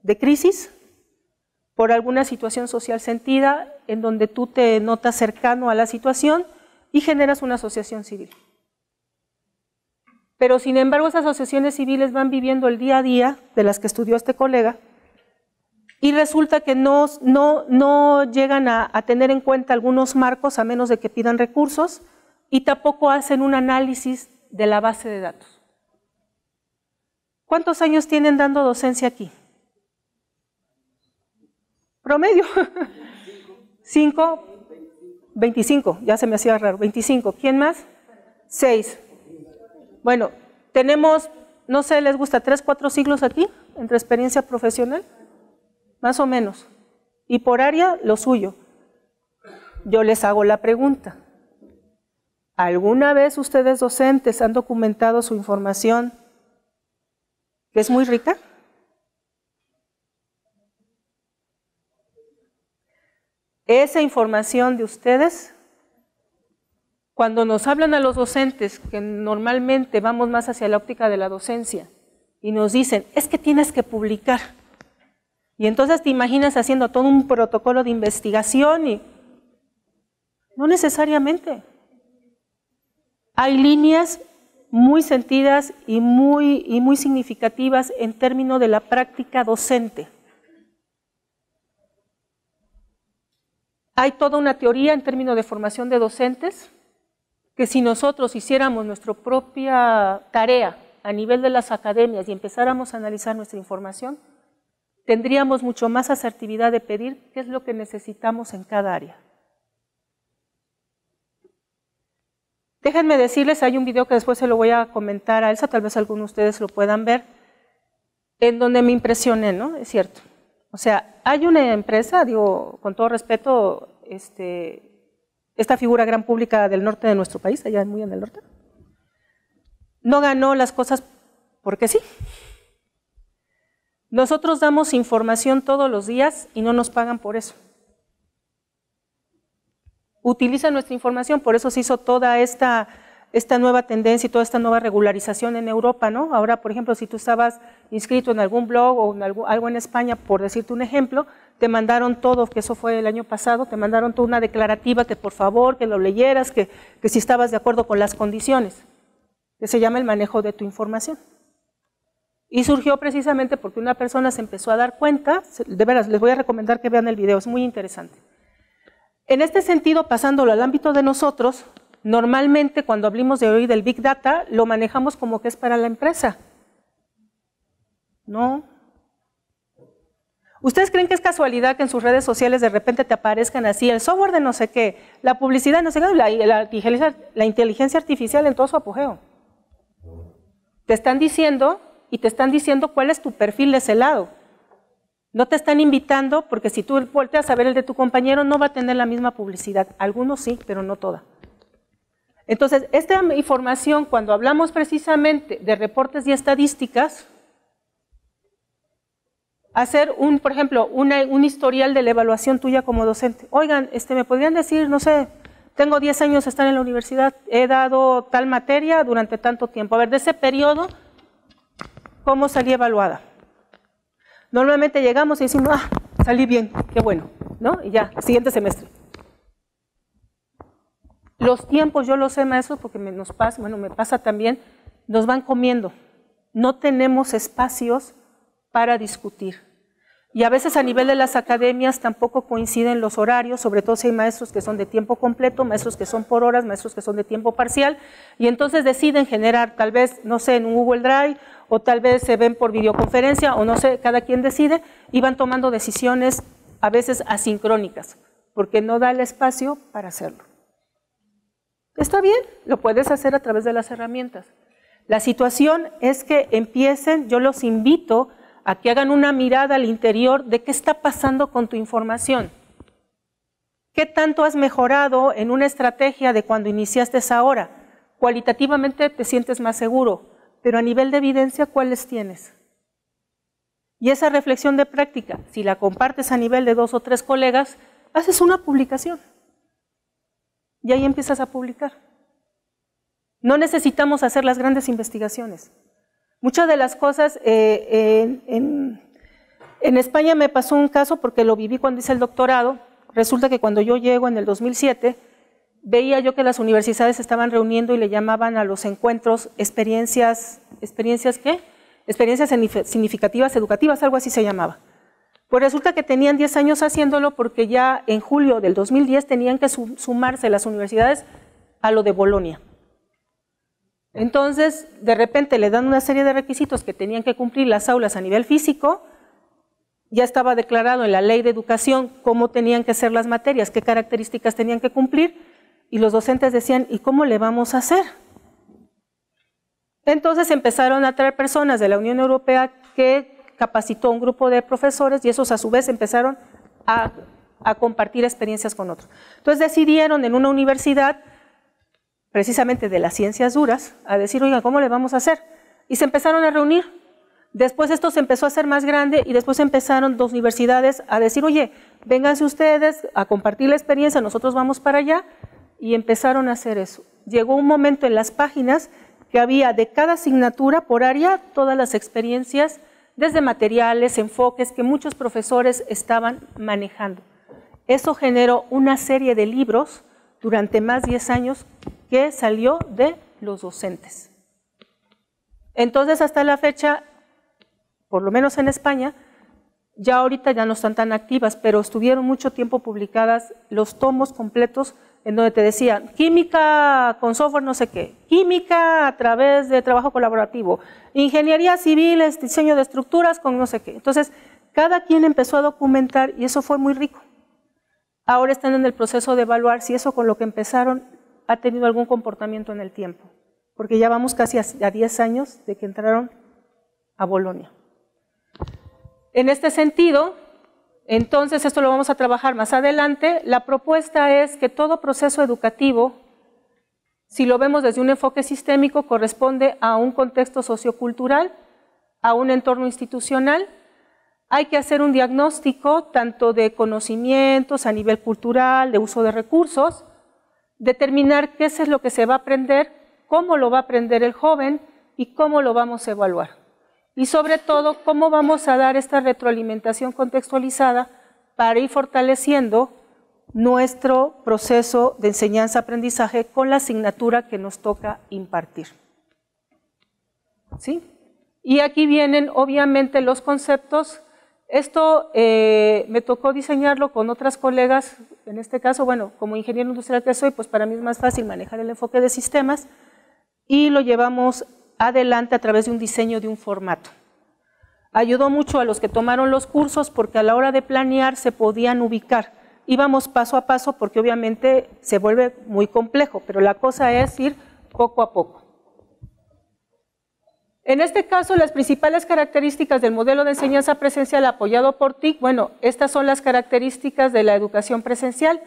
de crisis, por alguna situación social sentida en donde tú te notas cercano a la situación y generas una asociación civil. Pero sin embargo esas asociaciones civiles van viviendo el día a día de las que estudió este colega y resulta que no llegan a tener en cuenta algunos marcos a menos de que pidan recursos y tampoco hacen un análisis de la base de datos. ¿Cuántos años tienen dando docencia aquí? Promedio. 5, 25, ya se me hacía raro, 25. ¿Quién más? 6. Bueno, tenemos, no sé, ¿les gusta 3, 4 siglos aquí entre experiencia profesional? Más o menos. Y por área, lo suyo. Yo les hago la pregunta. ¿Alguna vez ustedes docentes han documentado su información que es muy rica? Esa información de ustedes, cuando nos hablan a los docentes, que normalmente vamos más hacia la óptica de la docencia, y nos dicen, es que tienes que publicar. Y entonces te imaginas haciendo todo un protocolo de investigación y no necesariamente. Hay líneas muy sentidas y muy significativas en términos de la práctica docente. Hay toda una teoría en términos de formación de docentes que si nosotros hiciéramos nuestra propia tarea a nivel de las academias y empezáramos a analizar nuestra información, tendríamos mucho más asertividad de pedir qué es lo que necesitamos en cada área. Déjenme decirles, hay un video que después se lo voy a comentar a Elsa, tal vez algunos de ustedes lo puedan ver, en donde me impresioné, ¿no? Es cierto. O sea, hay una empresa, digo, con todo respeto, esta figura gran pública del norte de nuestro país, allá muy en el norte, no ganó las cosas porque sí. Nosotros damos información todos los días y no nos pagan por eso. Utilizan nuestra información, por eso se hizo toda esta nueva tendencia y toda esta nueva regularización en Europa, ¿no? Ahora, por ejemplo, si tú estabas inscrito en algún blog o en algo en España, por decirte un ejemplo, te mandaron todo, que eso fue el año pasado, te mandaron toda una declarativa que por favor, que lo leyeras, que si estabas de acuerdo con las condiciones, que se llama el manejo de tu información. Y surgió precisamente porque una persona se empezó a dar cuenta, de veras, les voy a recomendar que vean el video, es muy interesante. En este sentido, pasándolo al ámbito de nosotros, normalmente cuando hablamos de hoy del Big Data, lo manejamos como que es para la empresa. No. ¿Ustedes creen que es casualidad que en sus redes sociales de repente te aparezcan así el software de no sé qué, la publicidad no sé qué, la inteligencia artificial en todo su apogeo? Te están diciendo y te están diciendo cuál es tu perfil de ese lado. No te están invitando porque si tú volteas a ver el de tu compañero no va a tener la misma publicidad. Algunos sí, pero no toda. Entonces, esta información, cuando hablamos precisamente de reportes y estadísticas, hacer por ejemplo, un historial de la evaluación tuya como docente. Oigan, me podrían decir, no sé, tengo 10 años de estar en la universidad, he dado tal materia durante tanto tiempo. A ver, de ese periodo, ¿cómo salí evaluada? Normalmente llegamos y decimos, salí bien, qué bueno, ¿no? Y ya, siguiente semestre. Los tiempos, yo lo sé, maestro, porque me pasa también, nos van comiendo. No tenemos espacios para discutir. Y a veces a nivel de las academias tampoco coinciden los horarios, sobre todo si hay maestros que son de tiempo completo, maestros que son por horas, maestros que son de tiempo parcial, y entonces deciden generar, tal vez, no sé, en un Google Drive, o tal vez se ven por videoconferencia, o no sé, cada quien decide, y van tomando decisiones a veces asincrónicas, porque no da el espacio para hacerlo. Está bien, lo puedes hacer a través de las herramientas. La situación es que empiecen, yo los invito a que hagan una mirada al interior de qué está pasando con tu información. ¿Qué tanto has mejorado en una estrategia de cuando iniciaste ahora? Cualitativamente te sientes más seguro, pero a nivel de evidencia, ¿cuáles tienes? Y esa reflexión de práctica, si la compartes a nivel de 2 o 3 colegas, haces una publicación. Y ahí empiezas a publicar. No necesitamos hacer las grandes investigaciones. Muchas de las cosas, en España me pasó un caso porque lo viví cuando hice el doctorado. Resulta que cuando yo llego en el 2007, veía yo que las universidades se estaban reuniendo y le llamaban a los encuentros experiencias significativas educativas, algo así se llamaba. Pues resulta que tenían 10 años haciéndolo porque ya en julio del 2010 tenían que sumarse las universidades a lo de Bolonia. Entonces, de repente le dan una serie de requisitos que tenían que cumplir las aulas a nivel físico, ya estaba declarado en la ley de educación cómo tenían que ser las materias, qué características tenían que cumplir, y los docentes decían, ¿y cómo le vamos a hacer? Entonces empezaron a traer personas de la Unión Europea que capacitó un grupo de profesores y esos a su vez empezaron a compartir experiencias con otros. Entonces decidieron en una universidad, precisamente de las ciencias duras, a decir, oiga, ¿cómo le vamos a hacer? Y se empezaron a reunir. Después esto se empezó a hacer más grande y después empezaron 2 universidades a decir, oye, vénganse ustedes a compartir la experiencia, nosotros vamos para allá, y empezaron a hacer eso. Llegó un momento en las páginas que había de cada asignatura por área todas las experiencias, desde materiales, enfoques que muchos profesores estaban manejando. Eso generó una serie de libros durante más de 10 años que salió de los docentes. Entonces, hasta la fecha, por lo menos en España, ya ahorita ya no están tan activas, pero estuvieron mucho tiempo publicadas los tomos completos en donde te decían química con software no sé qué, química a través de trabajo colaborativo, ingeniería civil, diseño de estructuras con no sé qué. Entonces, cada quien empezó a documentar y eso fue muy rico. Ahora están en el proceso de evaluar si eso con lo que empezaron ha tenido algún comportamiento en el tiempo, porque ya vamos casi a 10 años de que entraron a Bolonia. En este sentido, entonces esto lo vamos a trabajar más adelante, la propuesta es que todo proceso educativo Si lo vemos desde un enfoque sistémico, corresponde a un contexto sociocultural, a un entorno institucional. Hay que hacer un diagnóstico tanto de conocimientos a nivel cultural, de uso de recursos, determinar qué es lo que se va a aprender, cómo lo va a aprender el joven y cómo lo vamos a evaluar. Y sobre todo, cómo vamos a dar esta retroalimentación contextualizada para ir fortaleciendo nuestro proceso de enseñanza-aprendizaje con la asignatura que nos toca impartir. ¿Sí? Y aquí vienen obviamente los conceptos. Esto me tocó diseñarlo con otras colegas, en este caso, bueno, como ingeniero industrial que soy, pues para mí es más fácil manejar el enfoque de sistemas y lo llevamos adelante a través de un diseño de un formato. Ayudó mucho a los que tomaron los cursos porque a la hora de planear se podían ubicar. Íbamos paso a paso porque obviamente se vuelve muy complejo, pero la cosa es ir poco a poco. En este caso, las principales características del modelo de enseñanza presencial apoyado por TIC, bueno, estas son las características de la educación presencial.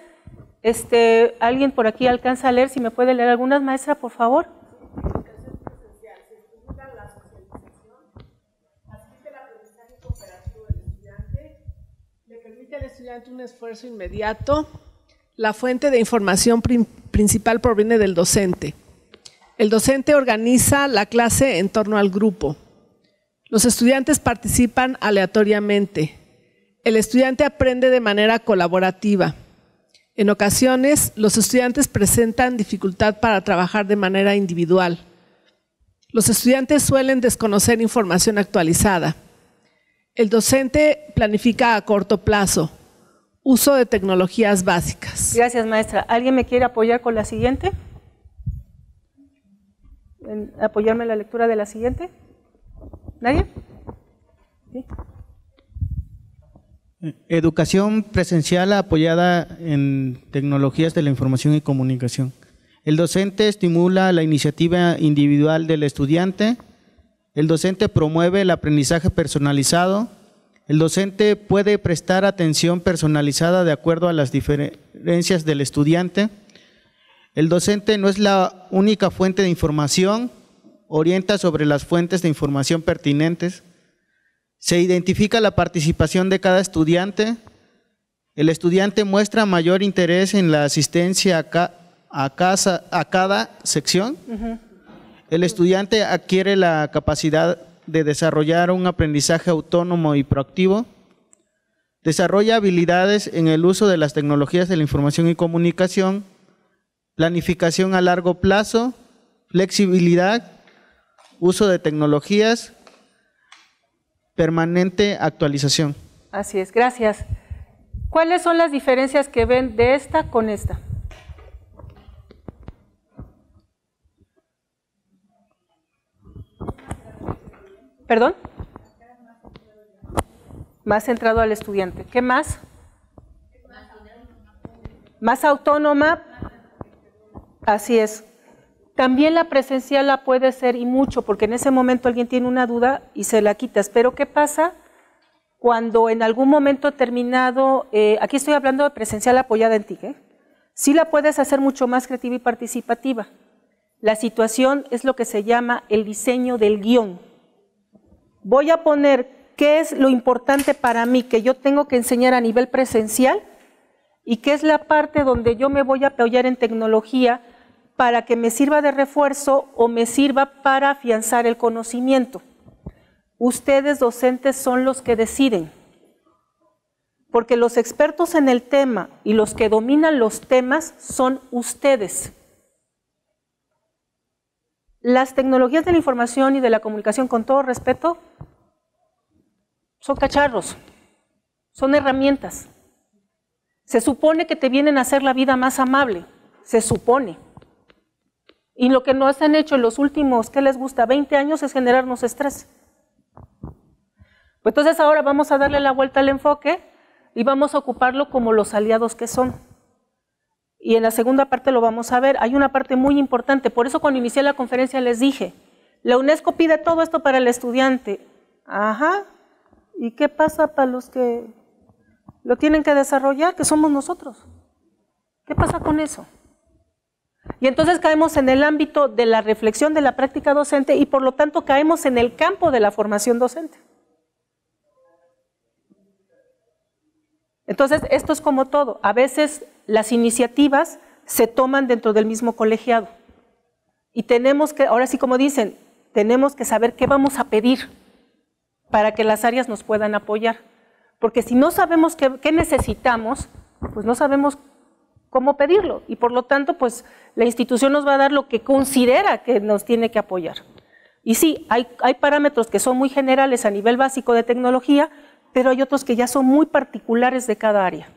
¿Alguien por aquí alcanza a leer? Si me puede leer algunas, maestra, por favor. Educación presencial, se estimula la socialización, asiste el aprendizaje cooperativo del estudiante, le permite al estudiante un esfuerzo inmediato. La fuente de información principal proviene del docente. El docente organiza la clase en torno al grupo. Los estudiantes participan aleatoriamente. El estudiante aprende de manera colaborativa. En ocasiones, los estudiantes presentan dificultad para trabajar de manera individual. Los estudiantes suelen desconocer información actualizada. El docente planifica a corto plazo. Uso de tecnologías básicas. Gracias, maestra. ¿Alguien me quiere apoyar con la siguiente? ¿Apoyarme en la lectura de la siguiente? ¿Nadie? ¿Sí? Educación presencial apoyada en tecnologías de la información y comunicación. El docente estimula la iniciativa individual del estudiante. El docente promueve el aprendizaje personalizado. El docente puede prestar atención personalizada de acuerdo a las diferencias del estudiante. El docente no es la única fuente de información, orienta sobre las fuentes de información pertinentes. Se identifica la participación de cada estudiante. El estudiante muestra mayor interés en la asistencia a cada sección. El estudiante adquiere la capacidad de desarrollar un aprendizaje autónomo y proactivo. Desarrolla habilidades en el uso de las tecnologías de la información y comunicación. Planificación a largo plazo, flexibilidad, uso de tecnologías, permanente actualización. Así es, gracias. ¿Cuáles son las diferencias que ven de esta con esta? ¿Perdón? Más centrado al estudiante. ¿Qué más? Más autónoma. Así es. También la presencial la puede ser y mucho, porque en ese momento alguien tiene una duda y se la quitas. Pero ¿qué pasa cuando en algún momento determinado, aquí estoy hablando de presencial apoyada en TIC, sí la puedes hacer mucho más creativa y participativa. La situación es lo que se llama el diseño del guión. Voy a poner qué es lo importante para mí que yo tengo que enseñar a nivel presencial y qué es la parte donde yo me voy a apoyar en tecnología para que me sirva de refuerzo o me sirva para afianzar el conocimiento. Ustedes, docentes, son los que deciden, porque los expertos en el tema y los que dominan los temas son ustedes. Las tecnologías de la información y de la comunicación, con todo respeto, son cacharros, son herramientas. Se supone que te vienen a hacer la vida más amable, se supone. Y lo que nos han hecho en los últimos, ¿qué les gusta? 20 años es generarnos estrés. Pues entonces ahora vamos a darle la vuelta al enfoque y vamos a ocuparlo como los aliados que son. Y en la segunda parte lo vamos a ver. Hay una parte muy importante, por eso cuando inicié la conferencia les dije, la UNESCO pide todo esto para el estudiante. Ajá, ¿y qué pasa para los que lo tienen que desarrollar, que somos nosotros? ¿Qué pasa con eso? Y entonces caemos en el ámbito de la reflexión de la práctica docente y por lo tanto caemos en el campo de la formación docente. Entonces, esto es como todo. A veces las iniciativas se toman dentro del mismo colegiado. Y tenemos que, ahora sí como dicen, tenemos que saber qué vamos a pedir para que las áreas nos puedan apoyar. Porque si no sabemos qué necesitamos, pues no sabemos cómo pedirlo. Y por lo tanto, pues la institución nos va a dar lo que considera que nos tiene que apoyar. Y sí, hay parámetros que son muy generales a nivel básico de tecnología, pero hay otros que ya son muy particulares de cada área.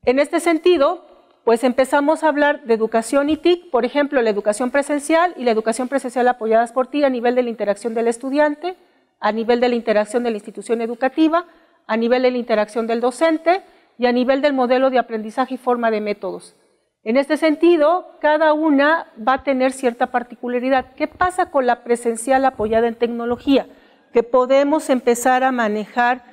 En este sentido, pues empezamos a hablar de educación y TIC, por ejemplo, la educación presencial y la educación presencial apoyadas por TIC a nivel de la interacción del estudiante, a nivel de la interacción de la institución educativa, a nivel de la interacción del docente y a nivel del modelo de aprendizaje y forma de métodos. En este sentido, cada una va a tener cierta particularidad. ¿Qué pasa con la presencial apoyada en tecnología? Que podemos empezar a manejar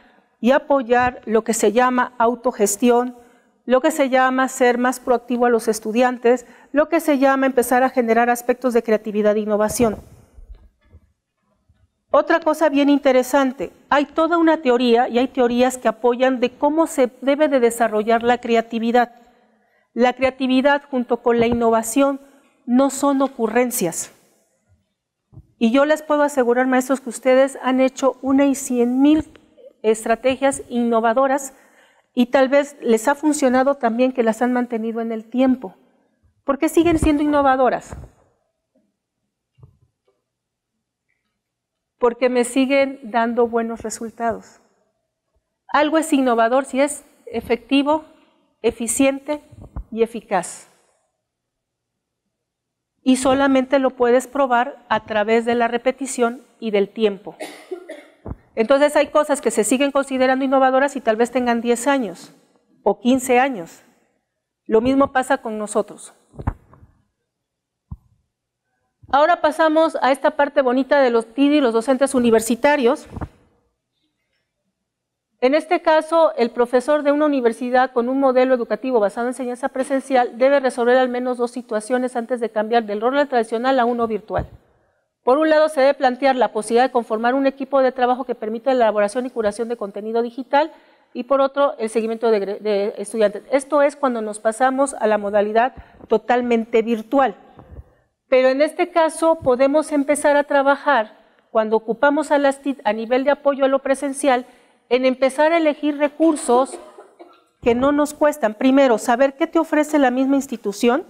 y apoyar lo que se llama autogestión, lo que se llama ser más proactivo a los estudiantes, lo que se llama empezar a generar aspectos de creatividad e innovación. Otra cosa bien interesante, hay toda una teoría y hay teorías que apoyan de cómo se debe de desarrollar la creatividad. La creatividad junto con la innovación no son ocurrencias. Y yo les puedo asegurar, maestros, que ustedes han hecho 1 y 100,000 estrategias innovadoras y tal vez les ha funcionado también que las han mantenido en el tiempo. ¿Por qué siguen siendo innovadoras? Porque me siguen dando buenos resultados. Algo es innovador si es efectivo, eficiente y eficaz. Y solamente lo puedes probar a través de la repetición y del tiempo. Entonces hay cosas que se siguen considerando innovadoras y tal vez tengan 10 años o 15 años. Lo mismo pasa con nosotros. Ahora pasamos a esta parte bonita de los TID y los docentes universitarios. En este caso, el profesor de una universidad con un modelo educativo basado en enseñanza presencial debe resolver al menos 2 situaciones antes de cambiar del rol tradicional a uno virtual. Por un lado, se debe plantear la posibilidad de conformar un equipo de trabajo que permita la elaboración y curación de contenido digital y por otro, el seguimiento de estudiantes. Esto es cuando nos pasamos a la modalidad totalmente virtual. Pero en este caso podemos empezar a trabajar, cuando ocupamos a las TIC a nivel de apoyo a lo presencial, en empezar a elegir recursos que no nos cuestan. Primero, saber qué te ofrece la misma institución,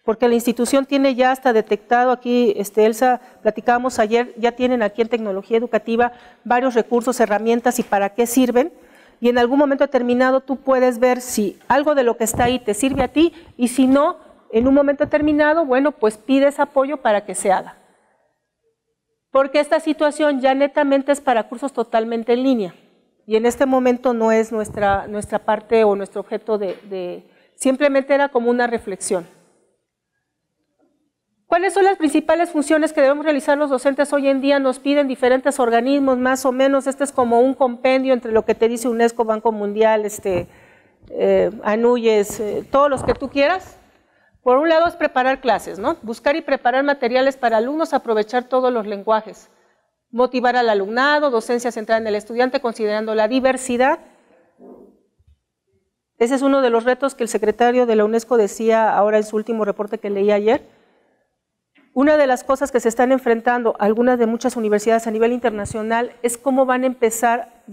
porque la institución tiene ya hasta detectado, aquí Elsa, platicábamos ayer, ya tienen aquí en tecnología educativa varios recursos, herramientas y para qué sirven, y en algún momento determinado tú puedes ver si algo de lo que está ahí te sirve a ti, y si no, en un momento determinado, bueno, pues pides apoyo para que se haga. Porque esta situación ya netamente es para cursos totalmente en línea. Y en este momento no es nuestra parte o nuestro objeto simplemente era como una reflexión. ¿Cuáles son las principales funciones que debemos realizar los docentes hoy en día? Nos piden diferentes organismos, más o menos. Este es como un compendio entre lo que te dice UNESCO, Banco Mundial, ANUYES, todos los que tú quieras. Por un lado es preparar clases, ¿no? Buscar y preparar materiales para alumnos, aprovechar todos los lenguajes. Motivar al alumnado, docencia centrada en el estudiante, considerando la diversidad. Ese es uno de los retos que el secretario de la UNESCO decía ahora en su último reporte que leí ayer. Una de las cosas que se están enfrentando algunas de muchas universidades a nivel internacional es cómo van a empezar,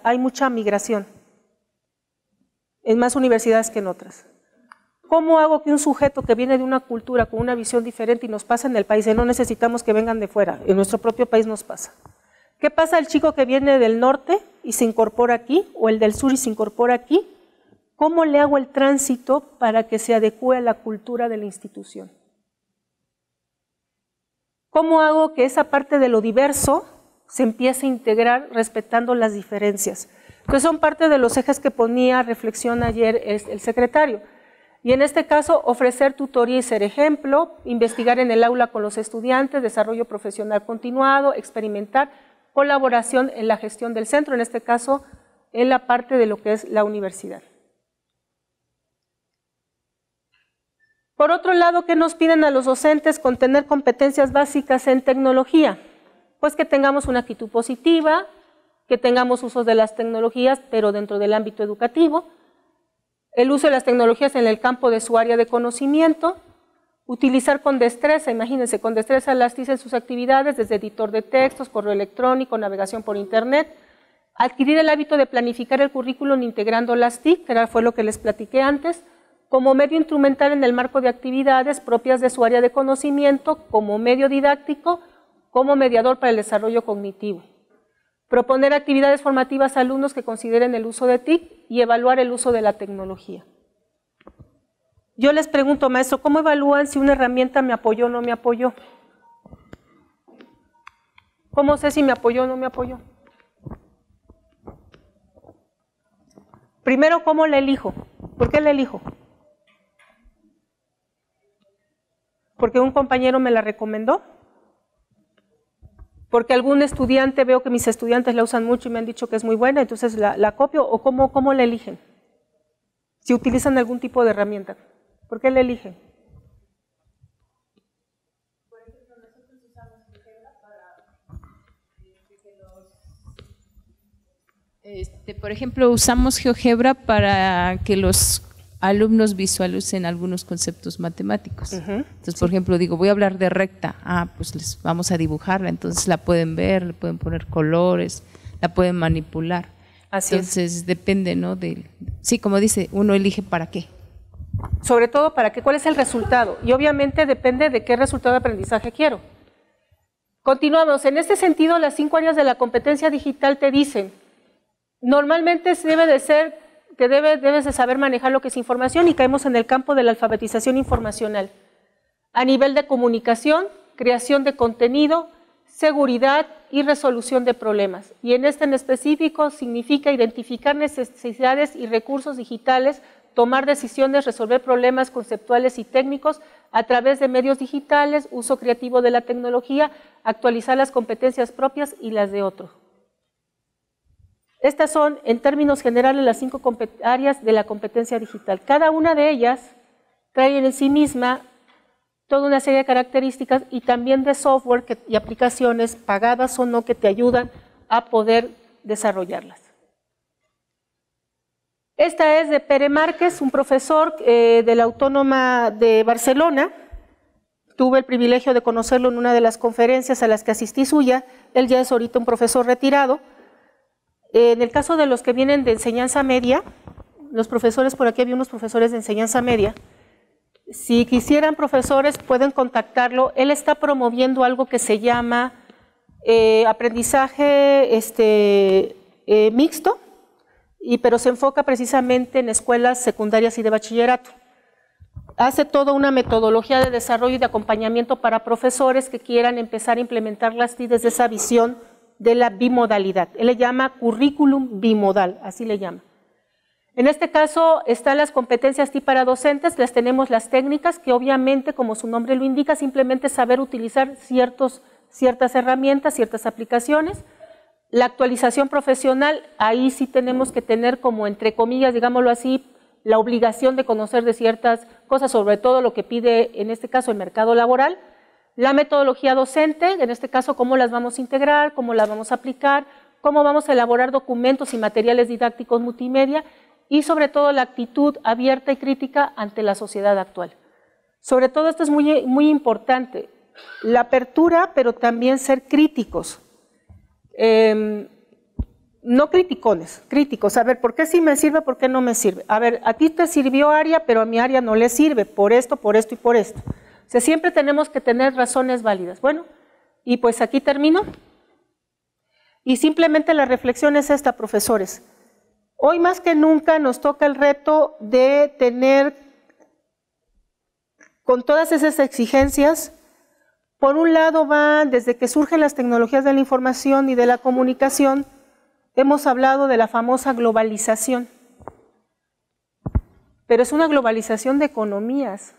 hay mucha migración en más universidades que en otras. ¿Cómo hago que un sujeto que viene de una cultura con una visión diferente y nos pasa en el país, y no necesitamos que vengan de fuera, en nuestro propio país nos pasa? ¿Qué pasa al chico que viene del norte y se incorpora aquí, o el del sur y se incorpora aquí? ¿Cómo le hago el tránsito para que se adecue a la cultura de la institución? ¿Cómo hago que esa parte de lo diverso se empiece a integrar respetando las diferencias? Entonces son parte de los ejes que ponía reflexión ayer el secretario. Y en este caso, ofrecer tutoría y ser ejemplo, investigar en el aula con los estudiantes, desarrollo profesional continuado, experimentar, colaboración en la gestión del centro, en este caso, en la parte de lo que es la universidad. Por otro lado, ¿qué nos piden a los docentes con tener competencias básicas en tecnología? Pues que tengamos una actitud positiva, que tengamos usos de las tecnologías, pero dentro del ámbito educativo, el uso de las tecnologías en el campo de su área de conocimiento, utilizar con destreza, imagínense, con destreza las TIC en sus actividades, desde editor de textos, correo electrónico, navegación por internet, adquirir el hábito de planificar el currículum integrando las TIC, que fue lo que les platiqué antes, como medio instrumental en el marco de actividades propias de su área de conocimiento, como medio didáctico, como mediador para el desarrollo cognitivo. Proponer actividades formativas a alumnos que consideren el uso de TIC y evaluar el uso de la tecnología. Yo les pregunto, maestro, ¿cómo evalúan si una herramienta me apoyó o no me apoyó? ¿Cómo sé si me apoyó o no me apoyó? Primero, ¿cómo la elijo? ¿Por qué la elijo? ¿Porque un compañero me la recomendó? ¿Porque algún estudiante, veo que mis estudiantes la usan mucho y me han dicho que es muy buena, entonces la copio? ¿O cómo la eligen? Si utilizan algún tipo de herramienta, ¿por qué la eligen? Por ejemplo, nosotros usamos GeoGebra para por ejemplo, usamos GeoGebra para que los alumnos visualicen algunos conceptos matemáticos. Entonces, por ejemplo, digo, voy a hablar de recta, pues les vamos a dibujarla, entonces la pueden ver, le pueden poner colores, la pueden manipular. Entonces, depende, ¿no? Sí, como dice, uno elige para qué. Sobre todo para qué, cuál es el resultado, y obviamente depende de qué resultado de aprendizaje quiero. Continuamos, en este sentido, las 5 áreas de la competencia digital te dicen, normalmente debe de ser que debes de saber manejar lo que es información, y caemos en el campo de la alfabetización informacional. A nivel de comunicación, creación de contenido, seguridad y resolución de problemas. Y en este en específico significa identificar necesidades y recursos digitales, tomar decisiones, resolver problemas conceptuales y técnicos a través de medios digitales, uso creativo de la tecnología, actualizar las competencias propias y las de otros. Estas son, en términos generales, las 5 áreas de la competencia digital. Cada una de ellas trae en sí misma toda una serie de características y también de software y aplicaciones, pagadas o no, que te ayudan a poder desarrollarlas. Esta es de Pere Márquez, un profesor de la Autónoma de Barcelona. Tuve el privilegio de conocerlo en una de las conferencias a las que asistí suya. Él ya es ahorita un profesor retirado. En el caso de los que vienen de enseñanza media, los profesores, por aquí había unos profesores de enseñanza media, si quisieran profesores pueden contactarlo. Él está promoviendo algo que se llama aprendizaje mixto, pero se enfoca precisamente en escuelas secundarias y de bachillerato. Hace toda una metodología de desarrollo y de acompañamiento para profesores que quieran empezar a implementar las TIC desde esa visión de la bimodalidad. Él le llama currículum bimodal, así le llama. En este caso están las competencias TIC para docentes, las tenemos las técnicas, que obviamente, como su nombre lo indica, simplemente saber utilizar ciertas herramientas, ciertas aplicaciones. La actualización profesional, ahí sí tenemos que tener como, entre comillas, digámoslo así, la obligación de conocer de ciertas cosas, sobre todo lo que pide en este caso el mercado laboral. La metodología docente, en este caso, cómo las vamos a integrar, cómo las vamos a aplicar, cómo vamos a elaborar documentos y materiales didácticos multimedia, y sobre todo la actitud abierta y crítica ante la sociedad actual. Sobre todo esto es muy importante, la apertura, pero también ser críticos. No criticones, críticos. A ver, ¿por qué sí me sirve, por qué no me sirve? A ver, a ti te sirvió área, pero a mi área no le sirve, por esto y por esto. O sea, siempre tenemos que tener razones válidas. Bueno, y pues aquí termino. Y simplemente la reflexión es esta, profesores. Hoy más que nunca nos toca el reto de tener, con todas esas exigencias, por un lado van, desde que surgen las tecnologías de la información y de la comunicación, hemos hablado de la famosa globalización. Pero es una globalización de economías,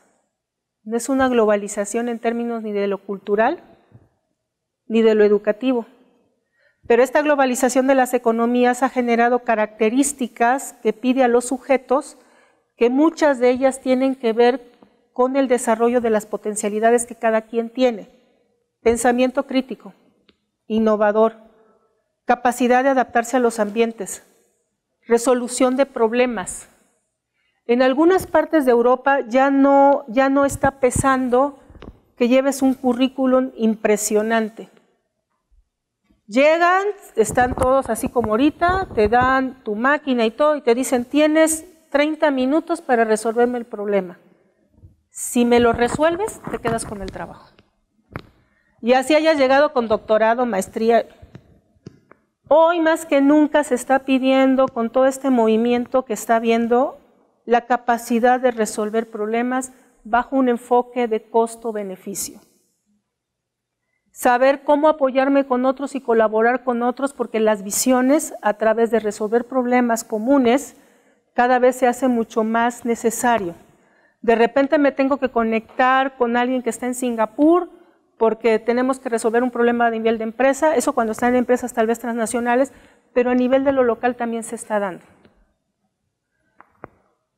no es una globalización en términos ni de lo cultural, ni de lo educativo. Pero esta globalización de las economías ha generado características que pide a los sujetos, que muchas de ellas tienen que ver con el desarrollo de las potencialidades que cada quien tiene. Pensamiento crítico, innovador, capacidad de adaptarse a los ambientes, resolución de problemas. En algunas partes de Europa ya no está pesando que lleves un currículum impresionante. Llegan, están todos así como ahorita, te dan tu máquina y todo y te dicen, tienes 30 minutos para resolverme el problema. Si me lo resuelves, te quedas con el trabajo. Y así hayas llegado con doctorado, maestría. Hoy más que nunca se está pidiendo, con todo este movimiento que está habiendo, la capacidad de resolver problemas bajo un enfoque de costo-beneficio. Saber cómo apoyarme con otros y colaborar con otros, porque las visiones a través de resolver problemas comunes cada vez se hace mucho más necesario. De repente me tengo que conectar con alguien que está en Singapur porque tenemos que resolver un problema de nivel de empresa, eso cuando están en empresas tal vez transnacionales, pero a nivel de lo local también se está dando.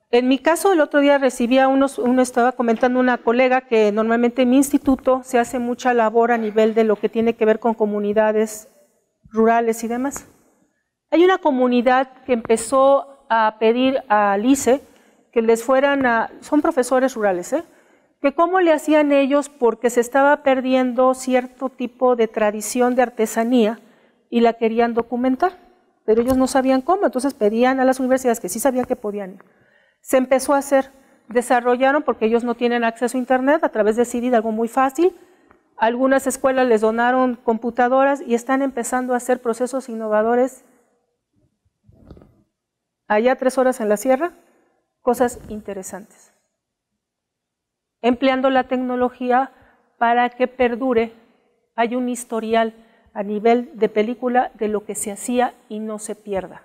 En mi caso, el otro día recibía estaba comentando una colega que normalmente en mi instituto se hace mucha labor a nivel de lo que tiene que ver con comunidades rurales y demás. Hay una comunidad que empezó a pedir al ICE que les son profesores rurales, que cómo le hacían ellos porque se estaba perdiendo cierto tipo de tradición de artesanía y la querían documentar, pero ellos no sabían cómo, entonces pedían a las universidades que sí sabían que podían. Se empezó a hacer, desarrollaron, porque ellos no tienen acceso a internet, a través de CD, algo muy fácil. Algunas escuelas les donaron computadoras y están empezando a hacer procesos innovadores. Allá 3 horas en la sierra, cosas interesantes. Empleando la tecnología para que perdure, hay un historial a nivel de película de lo que se hacía y no se pierda.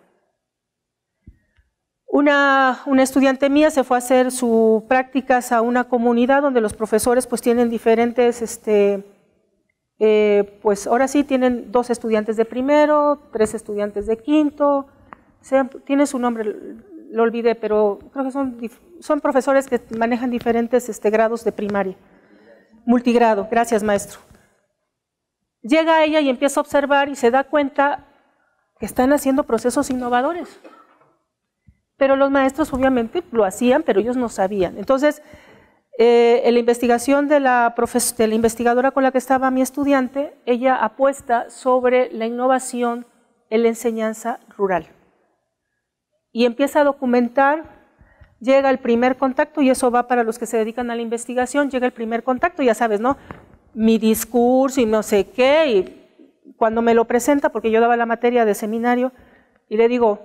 Una estudiante mía se fue a hacer sus prácticas a una comunidad donde los profesores pues tienen diferentes, pues ahora sí tienen 2 estudiantes de primero, 3 estudiantes de quinto, tiene su nombre, lo olvidé, pero creo que son profesores que manejan diferentes grados de primaria. Multigrado, gracias maestro. Llega ella y empieza a observar y se da cuenta que están haciendo procesos innovadores. Pero los maestros obviamente lo hacían, pero ellos no sabían. Entonces, en la investigación de la investigadora con la que estaba mi estudiante, ella apuesta sobre la innovación en la enseñanza rural. Y empieza a documentar, llega el primer contacto, y eso va para los que se dedican a la investigación, llega el primer contacto, ya sabes, ¿no? Mi discurso y no sé qué, y cuando me lo presenta, porque yo daba la materia de seminario, y le digo,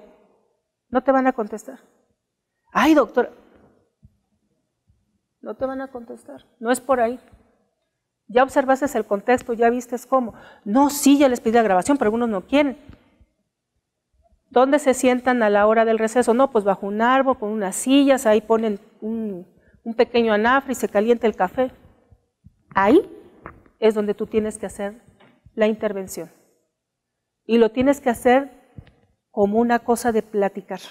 no te van a contestar. Ay, doctora, no te van a contestar, no es por ahí. Ya observaste el contexto, ya viste cómo. No, sí, ya les pedí la grabación, pero algunos no quieren. ¿Dónde se sientan a la hora del receso? No, pues bajo un árbol, con unas sillas, ahí ponen un pequeño anafre y se calienta el café. Ahí es donde tú tienes que hacer la intervención. Y lo tienes que hacer como una cosa de platicar.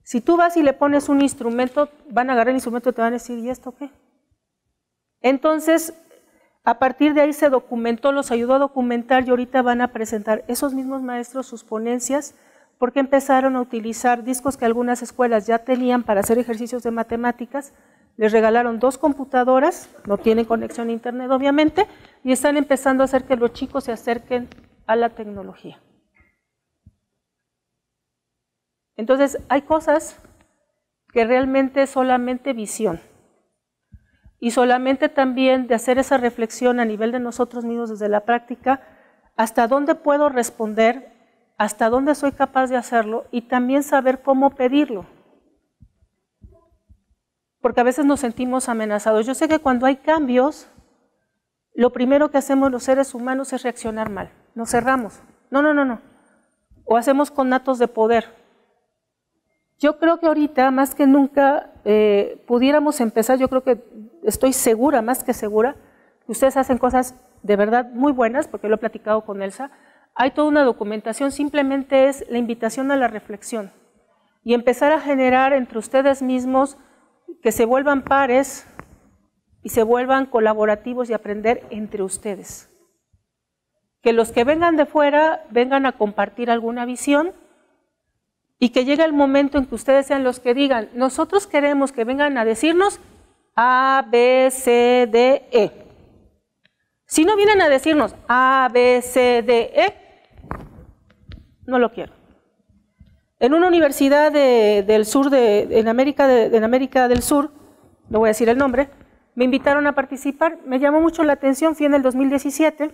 Si tú vas y le pones un instrumento, van a agarrar el instrumento y te van a decir, ¿y esto qué? Entonces, a partir de ahí se documentó, los ayudó a documentar y ahorita van a presentar esos mismos maestros sus ponencias porque empezaron a utilizar discos que algunas escuelas ya tenían para hacer ejercicios de matemáticas, les regalaron 2 computadoras, no tienen conexión a internet obviamente, y están empezando a hacer que los chicos se acerquen a la tecnología. Entonces, hay cosas que realmente es solamente visión y solamente también de hacer esa reflexión a nivel de nosotros mismos desde la práctica, hasta dónde puedo responder, hasta dónde soy capaz de hacerlo y también saber cómo pedirlo. Porque a veces nos sentimos amenazados. Yo sé que cuando hay cambios, lo primero que hacemos los seres humanos es reaccionar mal. Nos cerramos. No. O hacemos conatos de poder. Yo creo que ahorita, más que nunca, pudiéramos empezar, yo creo que estoy segura, más que segura, que ustedes hacen cosas de verdad muy buenas, porque lo he platicado con Elsa. Hay toda una documentación, simplemente es la invitación a la reflexión y empezar a generar entre ustedes mismos que se vuelvan pares y se vuelvan colaborativos y aprender entre ustedes. Que los que vengan de fuera vengan a compartir alguna visión y que llegue el momento en que ustedes sean los que digan, nosotros queremos que vengan a decirnos A, B, C, D, E. Si no vienen a decirnos A, B, C, D, E, no lo quiero. En una universidad del sur, en América del Sur, no voy a decir el nombre, me invitaron a participar, me llamó mucho la atención, fui en el 2017,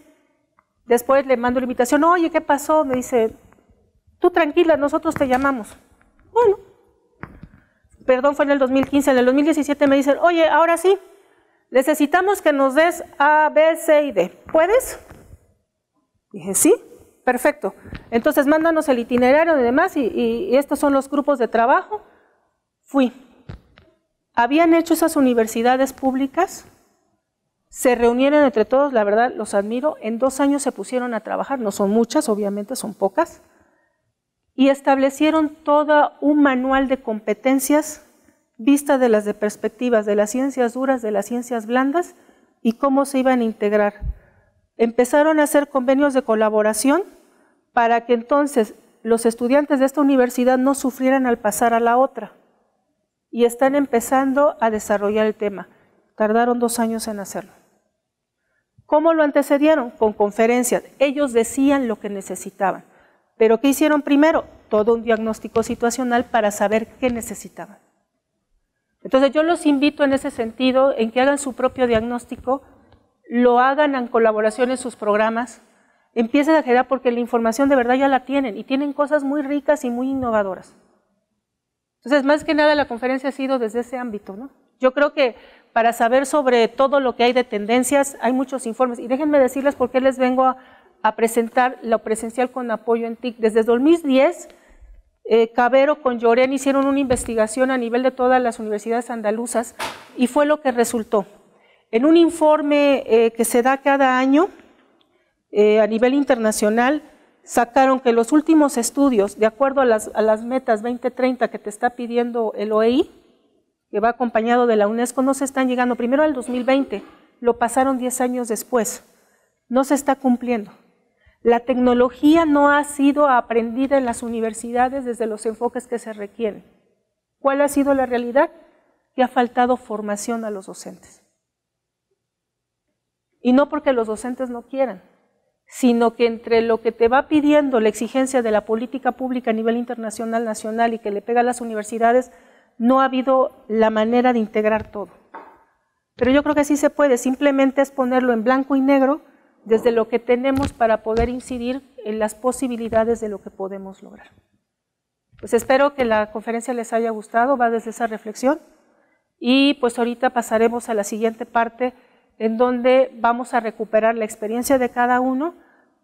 después le mando la invitación, oye, ¿qué pasó? Me dice, tú tranquila, nosotros te llamamos. Bueno, perdón, fue en el 2015, en el 2017 me dicen, oye, ahora sí, necesitamos que nos des A, B, C y D, ¿puedes? Dije, sí. Perfecto. Entonces, mándanos el itinerario y demás, y estos son los grupos de trabajo. Fui. Habían hecho esas universidades públicas, se reunieron entre todos, la verdad, los admiro, en 2 años se pusieron a trabajar, no son muchas, obviamente, son pocas, y establecieron todo un manual de competencias vista de las de perspectivas de las ciencias duras, de las ciencias blandas, y cómo se iban a integrar. Empezaron a hacer convenios de colaboración para que entonces los estudiantes de esta universidad no sufrieran al pasar a la otra. Y están empezando a desarrollar el tema. Tardaron 2 años en hacerlo. ¿Cómo lo antecedieron? Con conferencias. Ellos decían lo que necesitaban. ¿Pero qué hicieron primero? Todo un diagnóstico situacional para saber qué necesitaban. Entonces yo los invito en ese sentido, en que hagan su propio diagnóstico, lo hagan en colaboración en sus programas, empiecen a generar porque la información de verdad ya la tienen y tienen cosas muy ricas y muy innovadoras. Entonces, más que nada la conferencia ha sido desde ese ámbito, ¿no? Yo creo que para saber sobre todo lo que hay de tendencias, hay muchos informes y déjenme decirles por qué les vengo a presentar lo presencial con apoyo en TIC. Desde 2010, Cabero con Llorén hicieron una investigación a nivel de todas las universidades andaluzas y fue lo que resultó. En un informe que se da cada año a nivel internacional, sacaron que los últimos estudios, de acuerdo a las metas 2030 que te está pidiendo el OEI, que va acompañado de la UNESCO, no se están llegando. Primero al 2020, lo pasaron 10 años después. No se está cumpliendo. La tecnología no ha sido aprendida en las universidades desde los enfoques que se requieren. ¿Cuál ha sido la realidad? Que ha faltado formación a los docentes. Y no porque los docentes no quieran, sino que entre lo que te va pidiendo la exigencia de la política pública a nivel internacional, nacional y que le pega a las universidades, no ha habido la manera de integrar todo. Pero yo creo que sí se puede, simplemente es ponerlo en blanco y negro desde lo que tenemos para poder incidir en las posibilidades de lo que podemos lograr. Pues espero que la conferencia les haya gustado, va desde esa reflexión y pues ahorita pasaremos a la siguiente parte en donde vamos a recuperar la experiencia de cada uno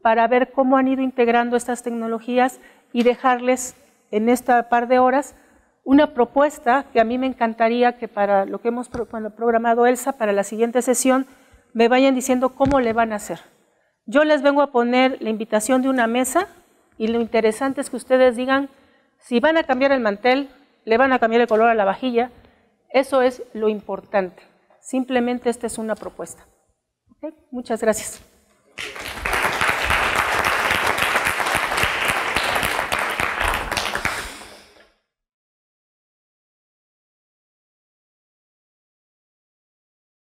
para ver cómo han ido integrando estas tecnologías y dejarles en esta par de horas una propuesta que a mí me encantaría que para lo que hemos programado Elsa, para la siguiente sesión, me vayan diciendo cómo le van a hacer. Yo les vengo a poner la invitación de una mesa y lo interesante es que ustedes digan si van a cambiar el mantel, le van a cambiar el color a la vajilla, eso es lo importante. Simplemente esta es una propuesta. ¿Okay? Muchas gracias.